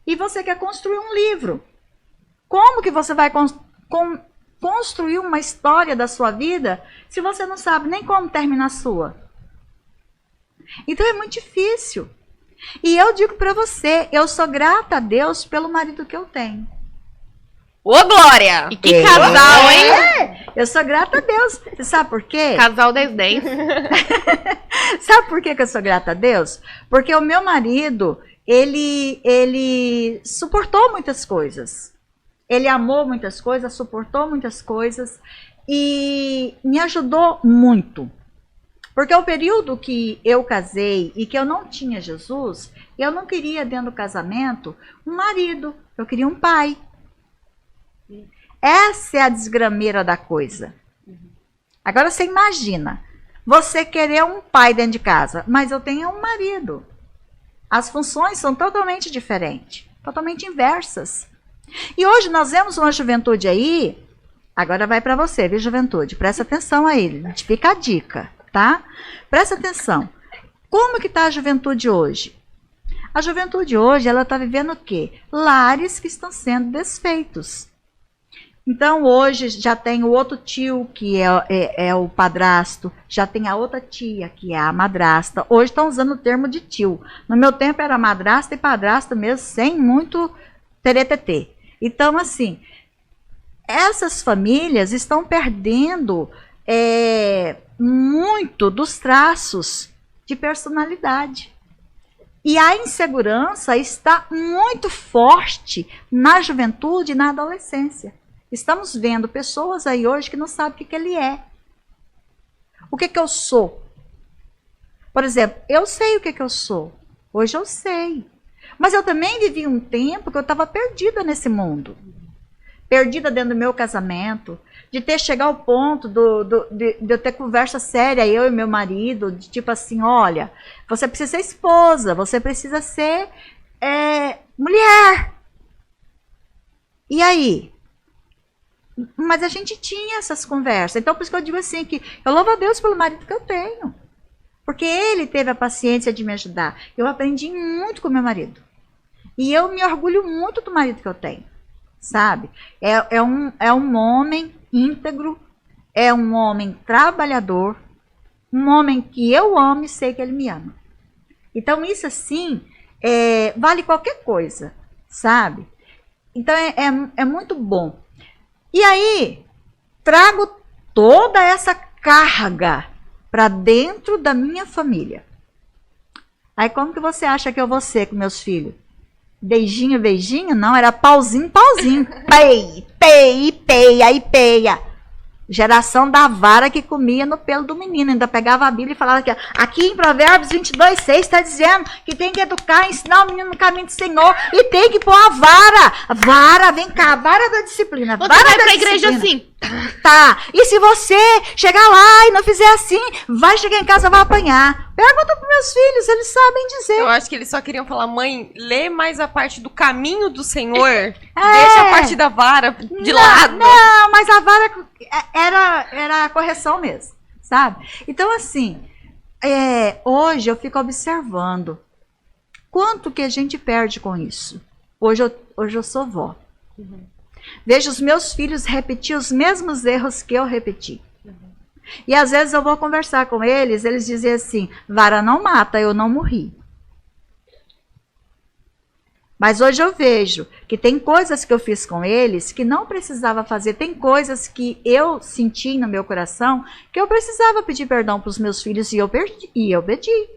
E você quer construir um livro. Como que você vai construir uma história da sua vida se você não sabe nem como termina a sua? Então é muito difícil. E eu digo para você, eu sou grata a Deus pelo marido que eu tenho. Ô, Glória! E que casal, hein? Eu sou grata a Deus. Você sabe por quê? Casal 10-10. Sabe por que eu sou grata a Deus? Porque o meu marido, ele suportou muitas coisas. Ele amou muitas coisas, suportou muitas coisas e me ajudou muito. Porque o período que eu casei e que eu não tinha Jesus, eu não queria dentro do casamento um marido, eu queria um pai. Essa é a desgrameira da coisa. Agora você imagina, você querer um pai dentro de casa, mas eu tenho um marido. As funções são totalmente diferentes, totalmente inversas. E hoje nós vemos uma juventude aí, agora vai para você, viu, juventude? Presta atenção aí, fica a dica, tá? Presta atenção. Como que está a juventude hoje? A juventude hoje, ela está vivendo o quê? Lares que estão sendo desfeitos. Então, hoje já tem o outro tio, que é o padrasto, já tem a outra tia, que é a madrasta. Hoje estão usando o termo de tio. No meu tempo era madrasta e padrasto mesmo, sem muito teretetê. Então, assim, essas famílias estão perdendo muito dos traços de personalidade. E a insegurança está muito forte na juventude e na adolescência. Estamos vendo pessoas aí hoje que não sabem o que ele é. O que eu sou? Por exemplo, eu sei o que eu sou. Hoje eu sei. Mas eu também vivi um tempo que eu estava perdida nesse mundo. Perdida dentro do meu casamento. De ter chegado ao ponto de eu ter conversa séria, eu e meu marido, de tipo assim, olha, você precisa ser esposa, você precisa ser mulher. E aí? Mas a gente tinha essas conversas. Então, por isso que eu digo assim, que eu louvo a Deus pelo marido que eu tenho. Porque ele teve a paciência de me ajudar. Eu aprendi muito com meu marido. E eu me orgulho muito do marido que eu tenho. Sabe? É um homem íntegro, é um homem trabalhador, um homem que eu amo e sei que ele me ama. Então, isso assim, vale qualquer coisa, sabe? Então, é muito bom. E aí, trago toda essa carga para dentro da minha família. Aí, como que você acha que eu vou ser com meus filhos? Beijinho, beijinho? Não, era pauzinho, pauzinho. Pei, pei, peia e peia. Geração da vara que comia no pelo do menino. Ainda pegava a Bíblia e falava que aqui em Provérbios 22:6 está dizendo que tem que educar, ensinar o menino no caminho do Senhor e tem que pôr a vara. Vara, vem cá, a vara da disciplina. Você vara vai da pra disciplina. igreja assim. Tá, e se você chegar lá e não fizer assim, vai chegar em casa e vai apanhar. Pergunta para meus filhos, eles sabem dizer. Eu acho que eles só queriam falar, mãe, lê mais a parte do caminho do Senhor, deixa a parte da vara de lado. Não, mas a vara era a correção mesmo, sabe? Então, assim, hoje eu fico observando quanto que a gente perde com isso. Hoje eu sou vó. Vejo os meus filhos repetir os mesmos erros que eu repeti. E às vezes eu vou conversar com eles dizem assim, vara não mata, eu não morri. Mas hoje eu vejo que tem coisas que eu fiz com eles que não precisava fazer. Tem coisas que eu senti no meu coração que eu precisava pedir perdão para os meus filhos e eu pedi.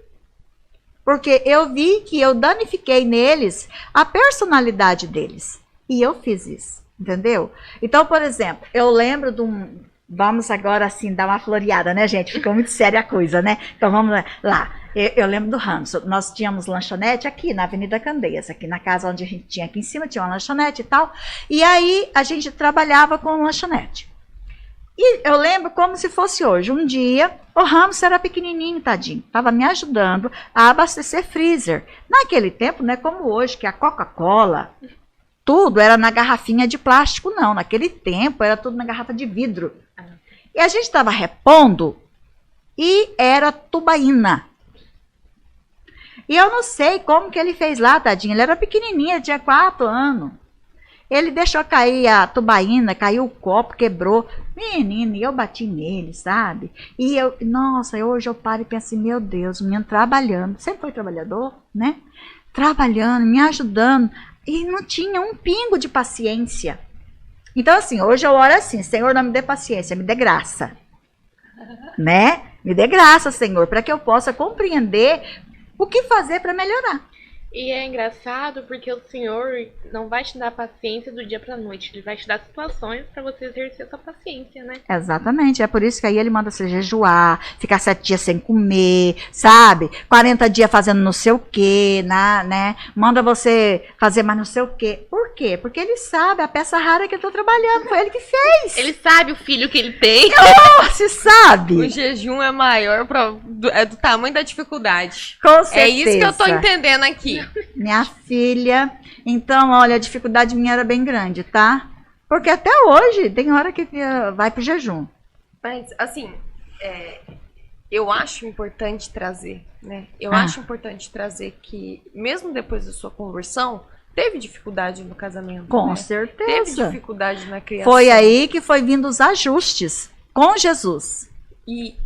Porque eu vi que eu danifiquei neles a personalidade deles. E eu fiz isso, entendeu? Então, por exemplo, eu lembro de um... Vamos agora, assim, dar uma floreada, né, gente? Ficou muito séria a coisa, né? Então, vamos lá. Eu lembro do Ramos. Nós tínhamos lanchonete aqui na Avenida Candeias, aqui na casa onde a gente tinha aqui em cima, tinha uma lanchonete e tal. E aí, a gente trabalhava com lanchonete. E eu lembro como se fosse hoje. Um dia, o hamster era pequenininho, tadinho. Estava me ajudando a abastecer freezer. Naquele tempo, não é como hoje, que a Coca-Cola, tudo era na garrafinha de plástico, não. Naquele tempo, era tudo na garrafa de vidro. E a gente estava repondo e era tubaína. E eu não sei como que ele fez lá, tadinho. Ele era pequenininho, ele tinha 4 anos. Ele deixou cair a tubaína, caiu o copo, quebrou. Menino, e eu bati nele, sabe? E eu, nossa, hoje eu paro e penso assim, meu Deus, o menino trabalhando. Sempre foi trabalhador, né? Trabalhando, me ajudando. E não tinha um pingo de paciência. Então, assim, hoje eu oro assim, Senhor, não me dê paciência, me dê graça. Né? Me dê graça, Senhor, para que eu possa compreender o que fazer para melhorar. E é engraçado porque o Senhor não vai te dar paciência do dia pra noite. Ele vai te dar situações pra você exercer essa paciência, né? Exatamente, é por isso que aí ele manda você jejuar, ficar 7 dias sem comer, sabe? 40 dias fazendo não sei o quê, né? Manda você fazer mais não sei o quê. Por quê? Porque ele sabe a peça rara que eu tô trabalhando, foi ele que fez. Ele sabe o filho que ele tem. Você sabe? O jejum é maior, é do tamanho da dificuldade. Com certeza. É isso que eu tô entendendo aqui. Minha filha, então, olha, a dificuldade minha era bem grande, tá? Porque até hoje tem hora que vai pro jejum. Mas, assim, eu acho importante trazer, né? Eu acho importante trazer que, mesmo depois da sua conversão, teve dificuldade no casamento. Com né? certeza. Teve dificuldade na criação. Foi aí que foi vindo os ajustes com Jesus. E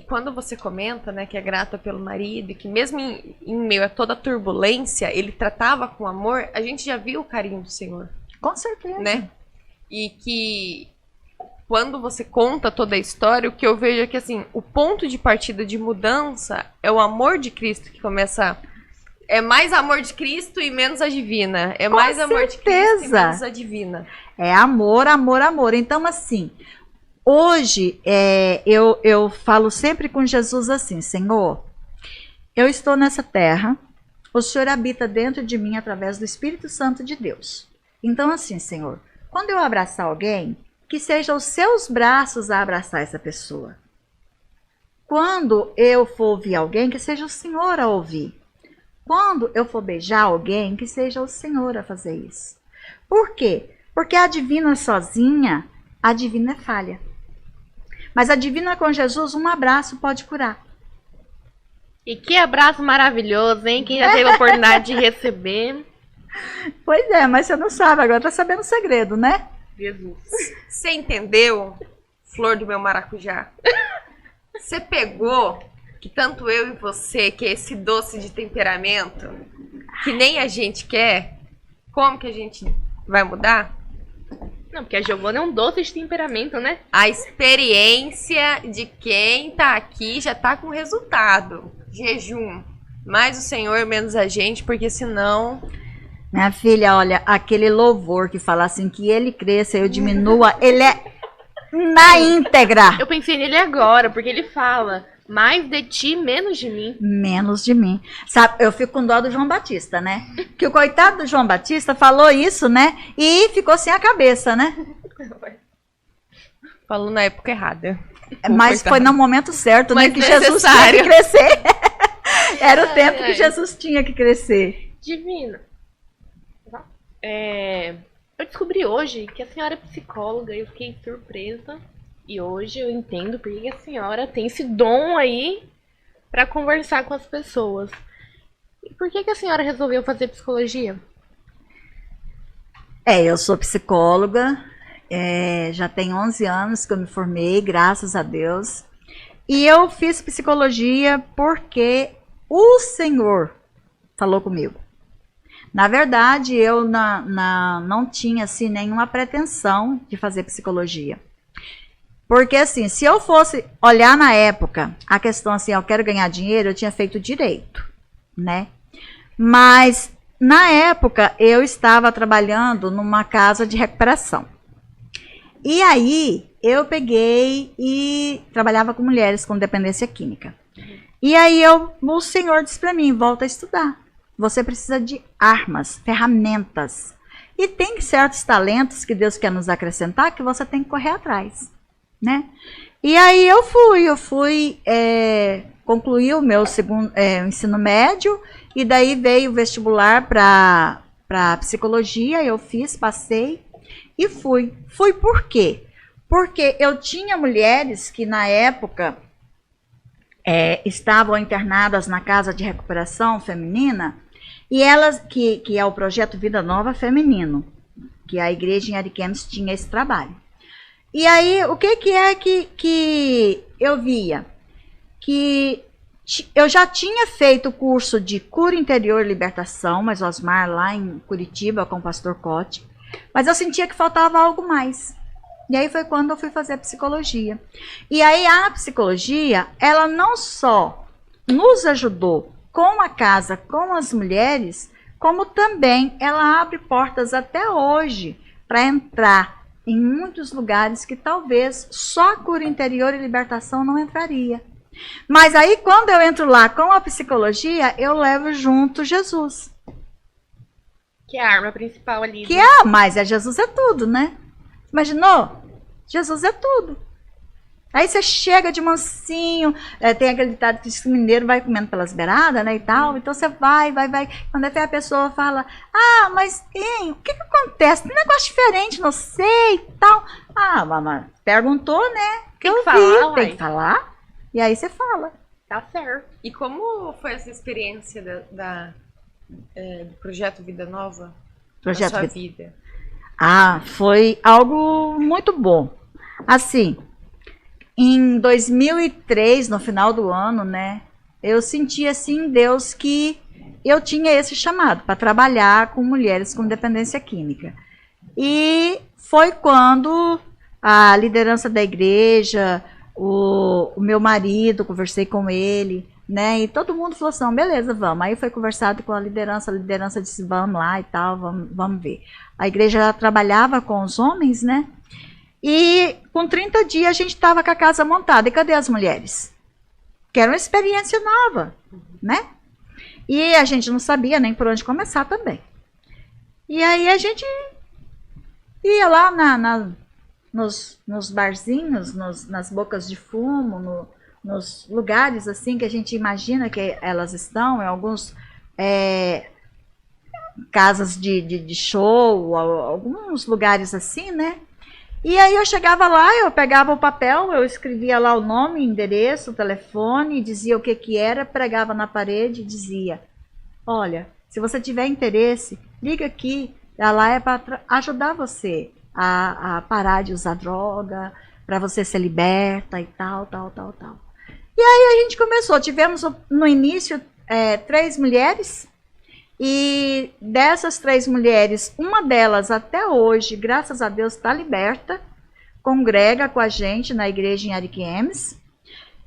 quando você comenta, né, que é grata pelo marido, e que mesmo em meio a toda a turbulência, ele tratava com amor, a gente já viu o carinho do Senhor, Com certeza. né? E que quando você conta toda a história, o que eu vejo é que, assim, o ponto de partida de mudança é o amor de Cristo que começa. É mais amor de Cristo e menos a divina. É Com mais amor de Cristo e certeza. menos a divina. É amor, amor, amor. Então, assim, hoje eu falo sempre com Jesus assim, Senhor, eu estou nessa terra, o Senhor habita dentro de mim através do Espírito Santo de Deus. Então, assim, Senhor, quando eu abraçar alguém, que sejam os seus braços a abraçar essa pessoa. Quando eu for ouvir alguém, que seja o Senhor a ouvir. Quando eu for beijar alguém, que seja o Senhor a fazer isso. Por quê? Porque a divina sozinha, a divina é falha. Mas a divina com Jesus, um abraço pode curar. E que abraço maravilhoso, hein? Quem já teve a oportunidade de receber. Pois é, mas você não sabe, agora tá sabendo o segredo, né? Jesus. Você entendeu, flor do meu maracujá? Você pegou que tanto eu e você, que é esse doce de temperamento, que nem a gente quer, como que a gente vai mudar? Não, porque a Giovana é um doce de temperamento, né? A experiência de quem tá aqui já tá com resultado. Jejum. Mais o Senhor, menos a gente, porque senão... Minha filha, olha, aquele louvor que fala assim, que ele cresça, eu diminua, ele é na íntegra. Eu pensei nele agora, porque ele fala mais de ti, menos de mim. Menos de mim. Sabe, eu fico com dó do João Batista, né? Que o coitado do João Batista falou isso, né? E ficou sem a cabeça, né? Falou na época errada. Mas foi no momento certo, né? Mas Que Jesus tinha necessário. que crescer. Era o tempo que Jesus tinha que crescer. Divina. Eu descobri hoje que a senhora é psicóloga e eu fiquei surpresa. E hoje eu entendo porque a senhora tem esse dom aí pra conversar com as pessoas. E por que a senhora resolveu fazer psicologia? Eu sou psicóloga, já tem 11 anos que eu me formei, graças a Deus. E eu fiz psicologia porque o Senhor falou comigo. Na verdade, eu não tinha assim, nenhuma pretensão de fazer psicologia. Porque assim, se eu fosse olhar na época, a questão assim, eu quero ganhar dinheiro, eu tinha feito direito, né? Mas na época eu estava trabalhando numa casa de recuperação. E aí eu peguei e trabalhava com mulheres com dependência química. E aí o Senhor disse para mim, volta a estudar. Você precisa de armas, ferramentas. E tem certos talentos que Deus quer nos acrescentar que você tem que correr atrás. né? E aí eu fui concluir o meu ensino médio, e daí veio o vestibular para psicologia, eu fiz, passei e fui. Fui por quê? Porque eu tinha mulheres que na época estavam internadas na casa de recuperação feminina, e elas, que é o projeto Vida Nova Feminino, que a igreja em Ariquemes tinha esse trabalho. E aí, o que é que eu via? Que eu já tinha feito o curso de cura interior e libertação, mas Osmar, lá em Curitiba, com o pastor Cote, mas eu sentia que faltava algo mais. E aí foi quando eu fui fazer psicologia. E aí a psicologia, ela não só nos ajudou com a casa, com as mulheres, como também ela abre portas até hoje para entrar em muitos lugares que talvez só a cura interior e libertação não entraria. Mas aí quando eu entro lá com a psicologia, eu levo junto Jesus. Que é a arma principal ali. Que mas Jesus é tudo, né? Imaginou? Jesus é tudo. Aí você chega de mansinho, tem aquele ditado que diz que o mineiro vai comendo pelas beiradas, né, e tal. Então você vai. Quando até a pessoa fala, mas o que acontece? Tem um negócio diferente, não sei, e tal. Mamãe, perguntou, né? Tem que falar, tem que falar. E aí você fala. Tá certo. E como foi essa experiência do Projeto Vida Nova na sua vida? Foi algo muito bom. Assim, em 2003, no final do ano, né, eu senti assim em Deus que eu tinha esse chamado para trabalhar com mulheres com dependência química. E foi quando a liderança da igreja, o meu marido, conversei com ele, né, e todo mundo falou assim, beleza, vamos. Aí foi conversado com a liderança disse, vamos lá e tal, vamos ver. A igreja trabalhava com os homens, né, e com 30 dias a gente estava com a casa montada. E cadê as mulheres? Que era uma experiência nova, né? E a gente não sabia nem por onde começar também. E aí a gente ia lá nos barzinhos, nas bocas de fumo, nos lugares assim que a gente imagina que elas estão, em alguns casas de show, alguns lugares assim, né? E aí eu chegava lá, eu pegava o papel, eu escrevia lá o nome, endereço, telefone, dizia o que era, pregava na parede e dizia, olha, se você tiver interesse, liga aqui, ela é para ajudar você a parar de usar droga, para você ser liberta e tal. E aí a gente começou, tivemos no início 3 mulheres, e dessas 3 mulheres, uma delas até hoje, graças a Deus, está liberta, congrega com a gente na igreja em Ariquemes.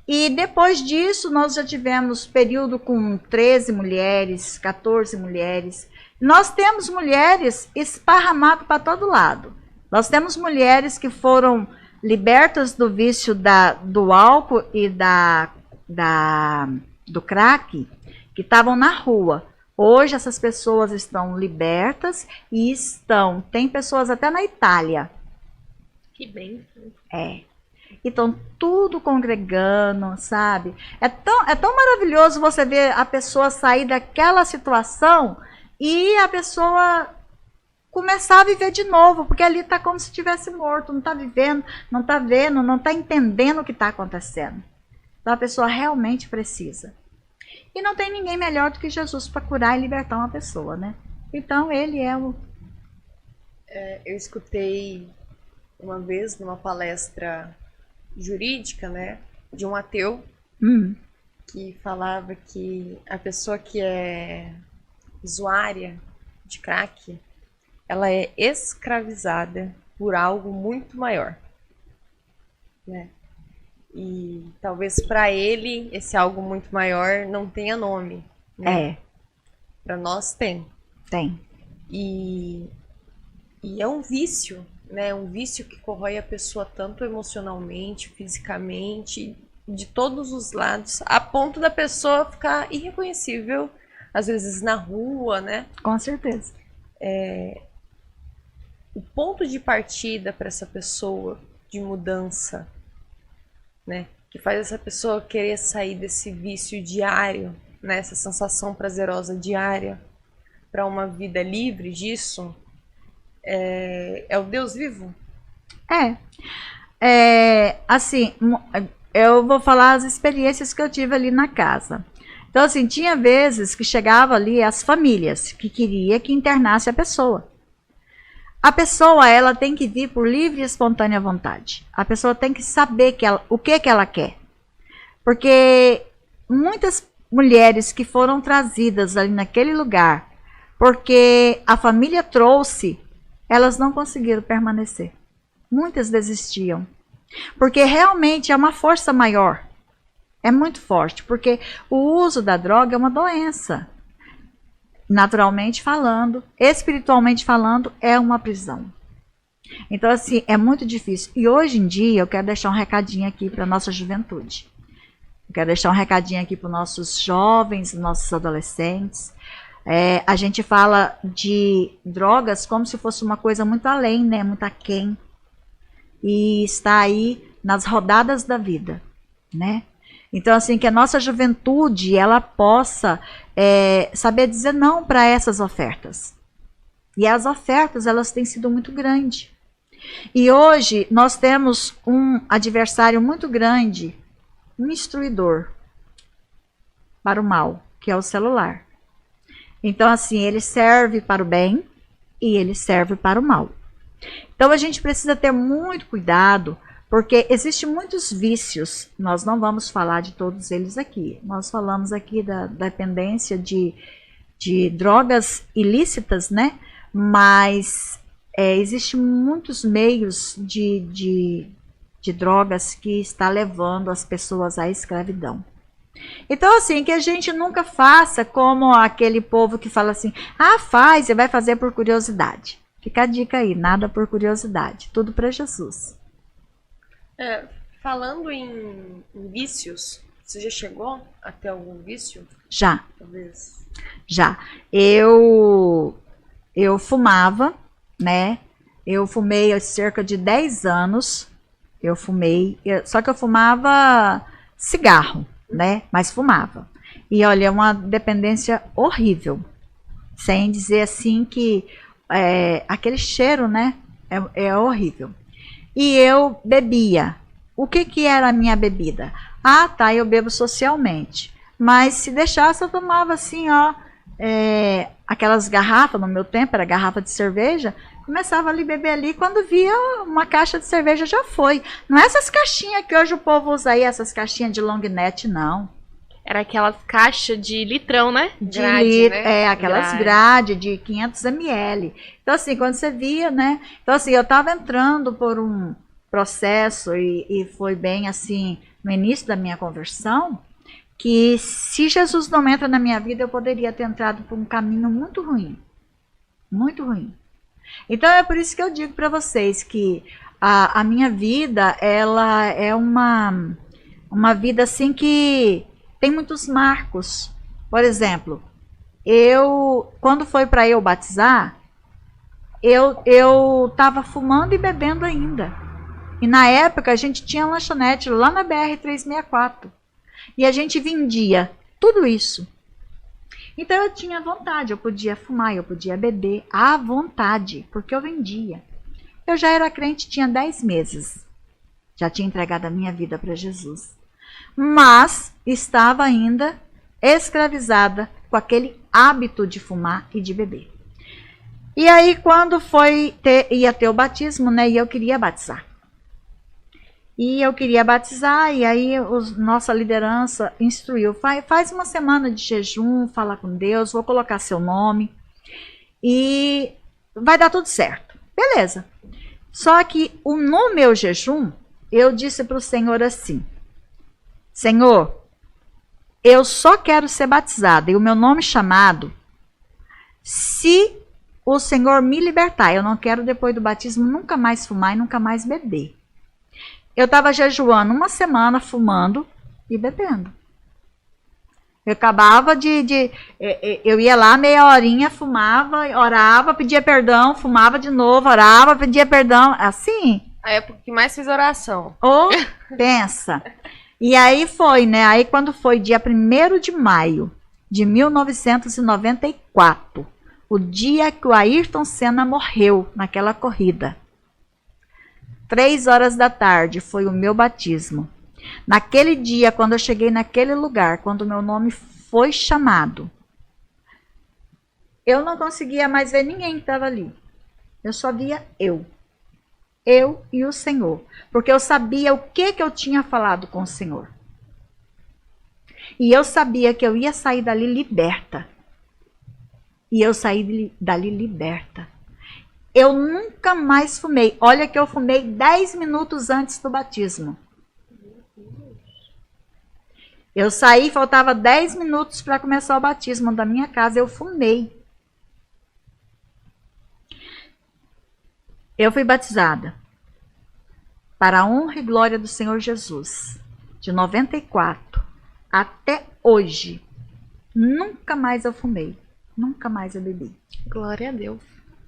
E depois disso, nós já tivemos período com 13 mulheres, 14 mulheres. Nós temos mulheres esparramadas para todo lado. Nós temos mulheres que foram libertas do vício do álcool e do crack, que estavam na rua. Hoje essas pessoas estão libertas e tem pessoas até na Itália. Que bem. Então, tudo congregando, sabe? É tão maravilhoso você ver a pessoa sair daquela situação e a pessoa começar a viver de novo, porque ali está como se estivesse morto, não está vivendo, não está vendo, não está entendendo o que está acontecendo. Então, a pessoa realmente precisa. E não tem ninguém melhor do que Jesus para curar e libertar uma pessoa, né? Então, ele é o... Eu escutei uma vez numa palestra jurídica, né, de um ateu, que falava que a pessoa que é usuária de crack, ela é escravizada por algo muito maior, né? E talvez para ele esse algo muito maior não tenha nome, né? Para nós tem. Tem. E é um vício, né? Um vício que corrói a pessoa tanto emocionalmente, fisicamente, de todos os lados, a ponto da pessoa ficar irreconhecível, às vezes na rua, né? Com certeza. O ponto de partida para essa pessoa de mudança né? Que faz essa pessoa querer sair desse vício diário, né? Essa sensação prazerosa diária para uma vida livre disso, é o Deus vivo? Assim, eu vou falar as experiências que eu tive ali na casa. Então, assim, tinha vezes que chegava ali as famílias que queria que internasse a pessoa. A pessoa, ela tem que vir por livre e espontânea vontade. A pessoa tem que saber o que ela quer. Porque muitas mulheres que foram trazidas ali naquele lugar, porque a família trouxe, elas não conseguiram permanecer. Muitas desistiam. Porque realmente é uma força maior. É muito forte, porque o uso da droga é uma doença. Naturalmente falando, espiritualmente falando, é uma prisão. Então, assim, é muito difícil. E hoje em dia, eu quero deixar um recadinho aqui para a nossa juventude. Eu quero deixar um recadinho aqui para os nossos jovens, nossos adolescentes. A gente fala de drogas como se fosse uma coisa muito além, né? Muito aquém. E está aí nas rodadas da vida, né? Então, assim, que a nossa juventude, ela possa saber dizer não para essas ofertas. E as ofertas, elas têm sido muito grandes. E hoje, nós temos um adversário muito grande, um instruidor para o mal, que é o celular. Então, assim, ele serve para o bem e ele serve para o mal. Então, a gente precisa ter muito cuidado, porque existem muitos vícios, nós não vamos falar de todos eles aqui. Nós falamos aqui da dependência de drogas ilícitas, né? Mas existem muitos meios de drogas que está levando as pessoas à escravidão. Então, assim, que a gente nunca faça como aquele povo que fala assim, faz e vai fazer por curiosidade. Fica a dica aí, nada por curiosidade, tudo para Jesus. Falando em vícios, você já chegou a ter algum vício? Já. Talvez. Já. Eu fumava, né? Eu fumei há cerca de 10 anos. Eu fumei, só que eu fumava cigarro, né? Mas fumava. E olha, é uma dependência horrível. Sem dizer assim que aquele cheiro, né? É horrível. E eu bebia. O que era a minha bebida? Eu bebo socialmente. Mas se deixasse, eu tomava assim, aquelas garrafas, no meu tempo era garrafa de cerveja, começava ali a beber ali, quando via uma caixa de cerveja já foi. Não é essas caixinhas que hoje o povo usa aí, essas caixinhas de long neck, não. Era aquelas caixas de litrão, né? Grade, né? Aquelas grade de 500 ml. Então, assim, quando você via, né? Então, assim, eu estava entrando por um processo e foi bem, assim, no início da minha conversão, que se Jesus não entra na minha vida, eu poderia ter entrado por um caminho muito ruim. Muito ruim. Então, é por isso que eu digo para vocês que a minha vida, ela é uma vida, assim, que tem muitos marcos. Por exemplo, quando foi para eu batizar, eu estava fumando e bebendo ainda. E na época a gente tinha lanchonete lá na BR-364. E a gente vendia tudo isso. Então eu tinha vontade, eu podia fumar, eu podia beber à vontade, porque eu vendia. Eu já era crente, tinha 10 meses. Já tinha entregado a minha vida para Jesus. Mas estava ainda escravizada com aquele hábito de fumar e de beber. E aí, quando ia ter o batismo, né, e eu queria batizar. E aí nossa liderança instruiu, faz uma semana de jejum, fala com Deus, vou colocar seu nome e vai dar tudo certo. Beleza. Só que no meu jejum, eu disse para o Senhor assim, Senhor, eu só quero ser batizada e o meu nome chamado se o Senhor me libertar. Eu não quero depois do batismo nunca mais fumar e nunca mais beber. Eu estava jejuando uma semana, fumando e bebendo. Eu acabava eu ia lá meia horinha, fumava, orava, pedia perdão, fumava de novo, orava, pedia perdão. Assim, A época que mais fiz oração. Ô, pensa. E aí foi, né? Aí quando foi dia 1º de maio de 1994, o dia que o Ayrton Senna morreu naquela corrida. 3 horas da tarde foi o meu batismo. Naquele dia, quando eu cheguei naquele lugar, quando o meu nome foi chamado, eu não conseguia mais ver ninguém que estava ali. Eu só via eu e o Senhor. Porque eu sabia o que eu tinha falado com o Senhor. E eu sabia que eu ia sair dali liberta. E eu saí dali liberta. Eu nunca mais fumei. Olha que eu fumei 10 minutos antes do batismo. Eu saí, faltava 10 minutos para começar o batismo da minha casa. Eu fumei. Eu fui batizada para a honra e glória do Senhor Jesus. De 94 até hoje. Nunca mais eu fumei. Nunca mais eu bebi. Glória a Deus.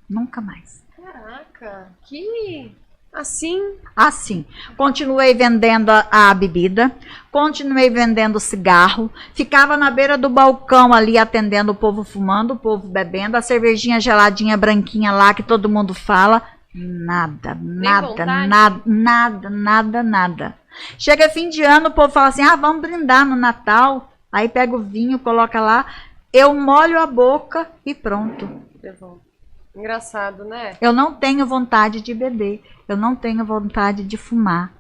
Nunca mais. Caraca, que... Assim? Assim, continuei vendendo a bebida, continuei vendendo cigarro, ficava na beira do balcão ali atendendo o povo fumando, o povo bebendo, a cervejinha geladinha branquinha lá que todo mundo fala. Nada. Chega fim de ano, o povo fala assim, vamos brindar no Natal. Aí pega o vinho, coloca lá, eu molho a boca e pronto. Engraçado, né? Eu não tenho vontade de beber, eu não tenho vontade de fumar.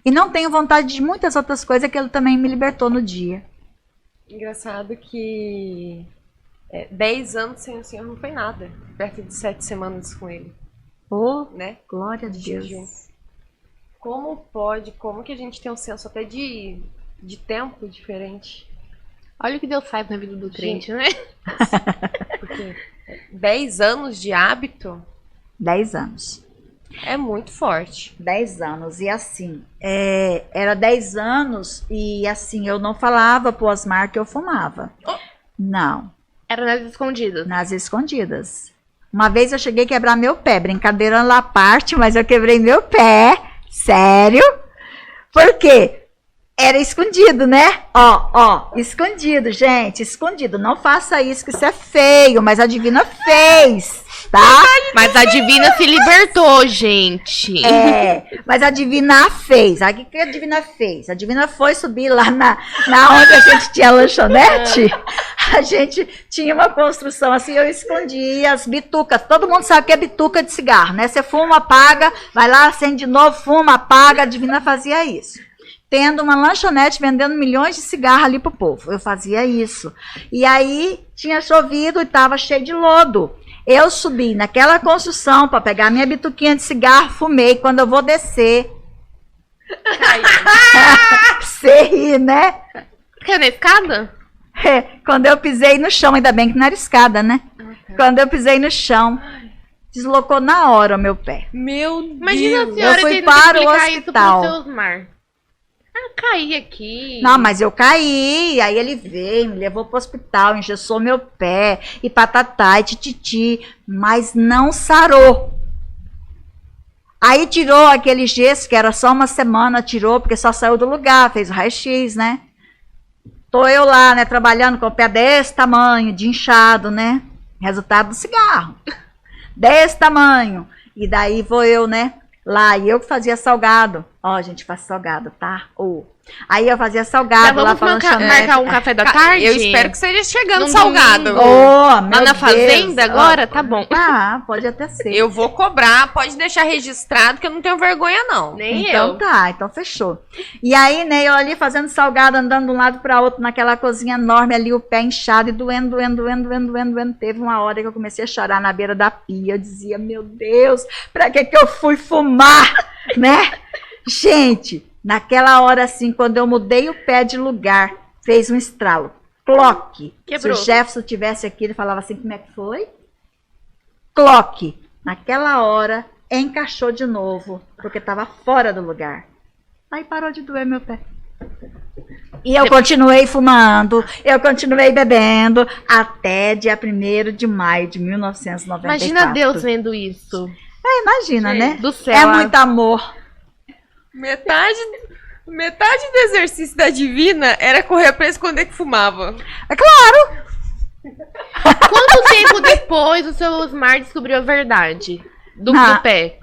E não tenho vontade de muitas outras coisas que ele também me libertou no dia. Engraçado que 10 anos sem o Senhor não foi nada. Perto de 7 semanas com ele. Oh, né? Glória a Deus. Como que a gente tem um senso até de tempo diferente? Olha o que Deus faz na vida do crente, né? Porque 10 anos de hábito 10 anos. é muito forte. 10 anos. E assim, era 10 anos e assim, eu não falava pro Osmar que eu fumava. Oh. Não, Era nas escondidas. nas escondidas. Uma vez eu cheguei a quebrar meu pé, brincadeira à parte, mas eu quebrei meu pé, sério. Por quê? Era escondido, né? Ó, escondido, gente, escondido. Não faça isso, que isso é feio, mas a Divina fez, tá? Mas a Divina se libertou, gente. Mas a Divina fez. O que a Divina fez? A Divina foi subir lá na onde a gente tinha lanchonete. A gente tinha uma construção assim, eu escondia as bitucas. Todo mundo sabe o que é bituca de cigarro, né? Você fuma, apaga, vai lá, acende de novo, fuma, apaga. A Divina fazia isso. Tendo uma lanchonete vendendo milhões de cigarros ali pro povo. Eu fazia isso. E aí tinha chovido e tava cheio de lodo. Eu subi naquela construção para pegar minha bituquinha de cigarro, fumei. Quando eu vou descer... Você ri, né? Porque na escada? Quando eu pisei no chão, ainda bem que não era escada, né? Quando eu pisei no chão, deslocou na hora o meu pé. Meu Imagina a Deus. senhora Eu fui tendo para que o explicar isso hospital. pro seu Osmar. Caí aqui. Não, mas eu caí, aí ele veio, me levou pro hospital, engessou meu pé, e patatá, e tititi, mas não sarou. Aí tirou aquele gesso, que era só uma semana, tirou, porque só saiu do lugar, fez o raio-x, né? Tô eu lá, né, trabalhando com o pé desse tamanho, de inchado, né? Resultado do cigarro. Desse tamanho. E daí vou eu, né, lá, e eu que fazia salgado. Ó, a gente faz salgado, tá? Aí eu fazia Já salgado lá vamos pra lanchonete. marcar um café da tarde? Eu espero que seja chegando Num salgado. domingo. Ô, meu Lá na Deus. fazenda agora? Ó, Tá bom. Ah, pode até ser. Eu vou cobrar, pode deixar registrado que eu não tenho vergonha não. Nem Então eu. tá, então fechou. E aí, né, eu ali fazendo salgado, andando de um lado para outro naquela cozinha enorme ali, o pé inchado e doendo. Teve uma hora que eu comecei a chorar na beira da pia. Eu dizia, meu Deus, pra que eu fui fumar, né? Gente, naquela hora assim, quando eu mudei o pé de lugar, fez um estralo. Cloque. Quebrou. Se o Jefferson tivesse aqui, ele falava assim, como é que foi? Cloque. Naquela hora, encaixou de novo, porque estava fora do lugar. Aí parou de doer meu pé. E eu continuei fumando, eu continuei bebendo, até dia 1º de maio de 1994. Imagina Deus vendo isso. Imagina, né? Do céu. É muito amor. Metade do exercício da Divina era correr pra esconder que fumava. É claro! Quanto tempo depois o seu Osmar descobriu a verdade do pé?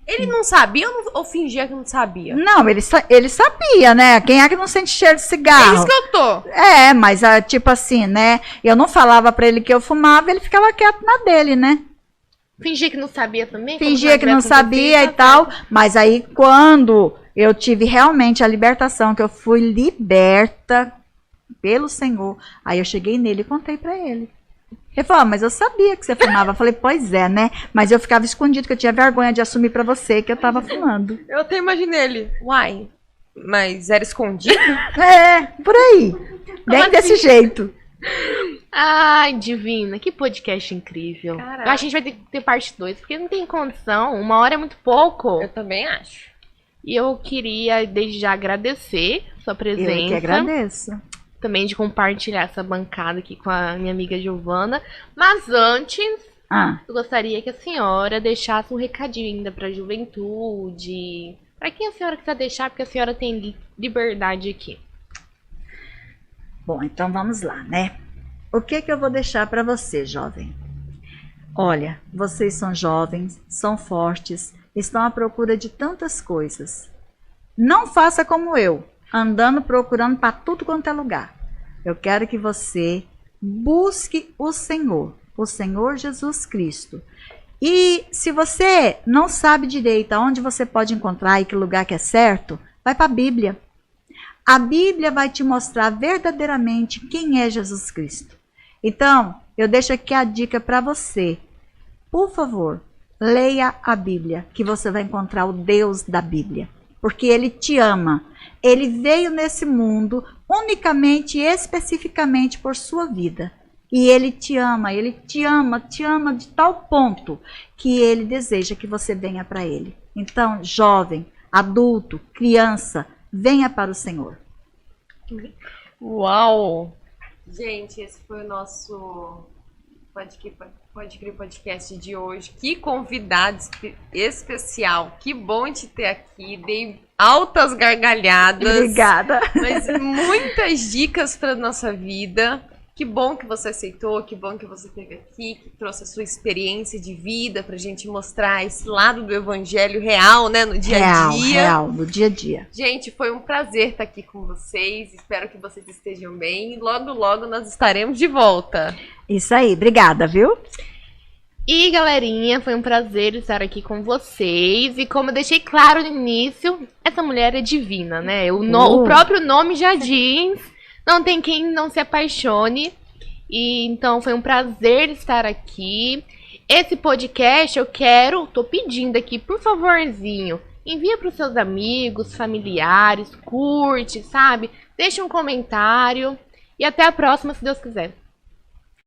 Ele não sabia ou fingia que não sabia? Não, ele sabia, né? Quem é que não sente cheiro de É cigarro? isso que eu tô. É, mas tipo assim, né? Eu não falava pra ele que eu fumava, ele ficava quieto na dele, né? Fingia que não sabia também? Fingia que não sabia e tal. Mas aí, quando eu tive realmente a libertação, que eu fui liberta pelo Senhor, aí eu cheguei nele e contei pra ele. Ele falou, mas eu sabia que você fumava. Eu falei, pois é, né? Mas eu ficava escondido, que eu tinha vergonha de assumir pra você que eu tava fumando. Eu até imaginei ele. Uai, mas era escondido? É, por aí. Bem desse jeito. Ai, Divina, que podcast incrível. Caraca. A gente vai ter que ter parte 2, porque não tem condição. 1 hora é muito pouco. Eu também acho. E eu queria, desde já, agradecer sua presença. Eu que agradeço. Também de compartilhar essa bancada aqui com a minha amiga Giovana. Mas antes, eu gostaria que a senhora deixasse um recadinho ainda para a juventude. Para quem a senhora quiser deixar, porque a senhora tem liberdade aqui. Bom, então vamos lá, né? O que eu vou deixar para você, jovem? Olha, vocês são jovens, são fortes, estão à procura de tantas coisas. Não faça como eu, andando procurando para tudo quanto é lugar. Eu quero que você busque o Senhor Jesus Cristo. E se você não sabe direito aonde você pode encontrar e que lugar que é certo, vai para a Bíblia. A Bíblia vai te mostrar verdadeiramente quem é Jesus Cristo. Então, eu deixo aqui a dica para você. Por favor, leia a Bíblia, que você vai encontrar o Deus da Bíblia. Porque Ele te ama. Ele veio nesse mundo unicamente e especificamente por sua vida. E Ele te ama de tal ponto que Ele deseja que você venha para Ele. Então, jovem, adulto, criança, venha para o Senhor. Uau! Gente, esse foi o nosso Pode Crer Podcast de hoje. Que convidado especial. Que bom te ter aqui. Dei altas gargalhadas. Obrigada. Mas muitas dicas para nossa vida. Que bom que você aceitou, que bom que você esteve aqui, que trouxe a sua experiência de vida pra gente mostrar esse lado do evangelho real, né, no dia a dia. Real, no dia a dia. Gente, foi um prazer estar aqui com vocês, espero que vocês estejam bem e logo, logo nós estaremos de volta. Isso aí, obrigada, viu? E galerinha, foi um prazer estar aqui com vocês. E como eu deixei claro no início, essa mulher é divina, né? O próprio nome já diz, não tem quem não se apaixone. E então foi um prazer estar aqui. Esse podcast tô pedindo aqui, por favorzinho, envia para os seus amigos, familiares, curte, sabe? Deixa um comentário e até a próxima, se Deus quiser.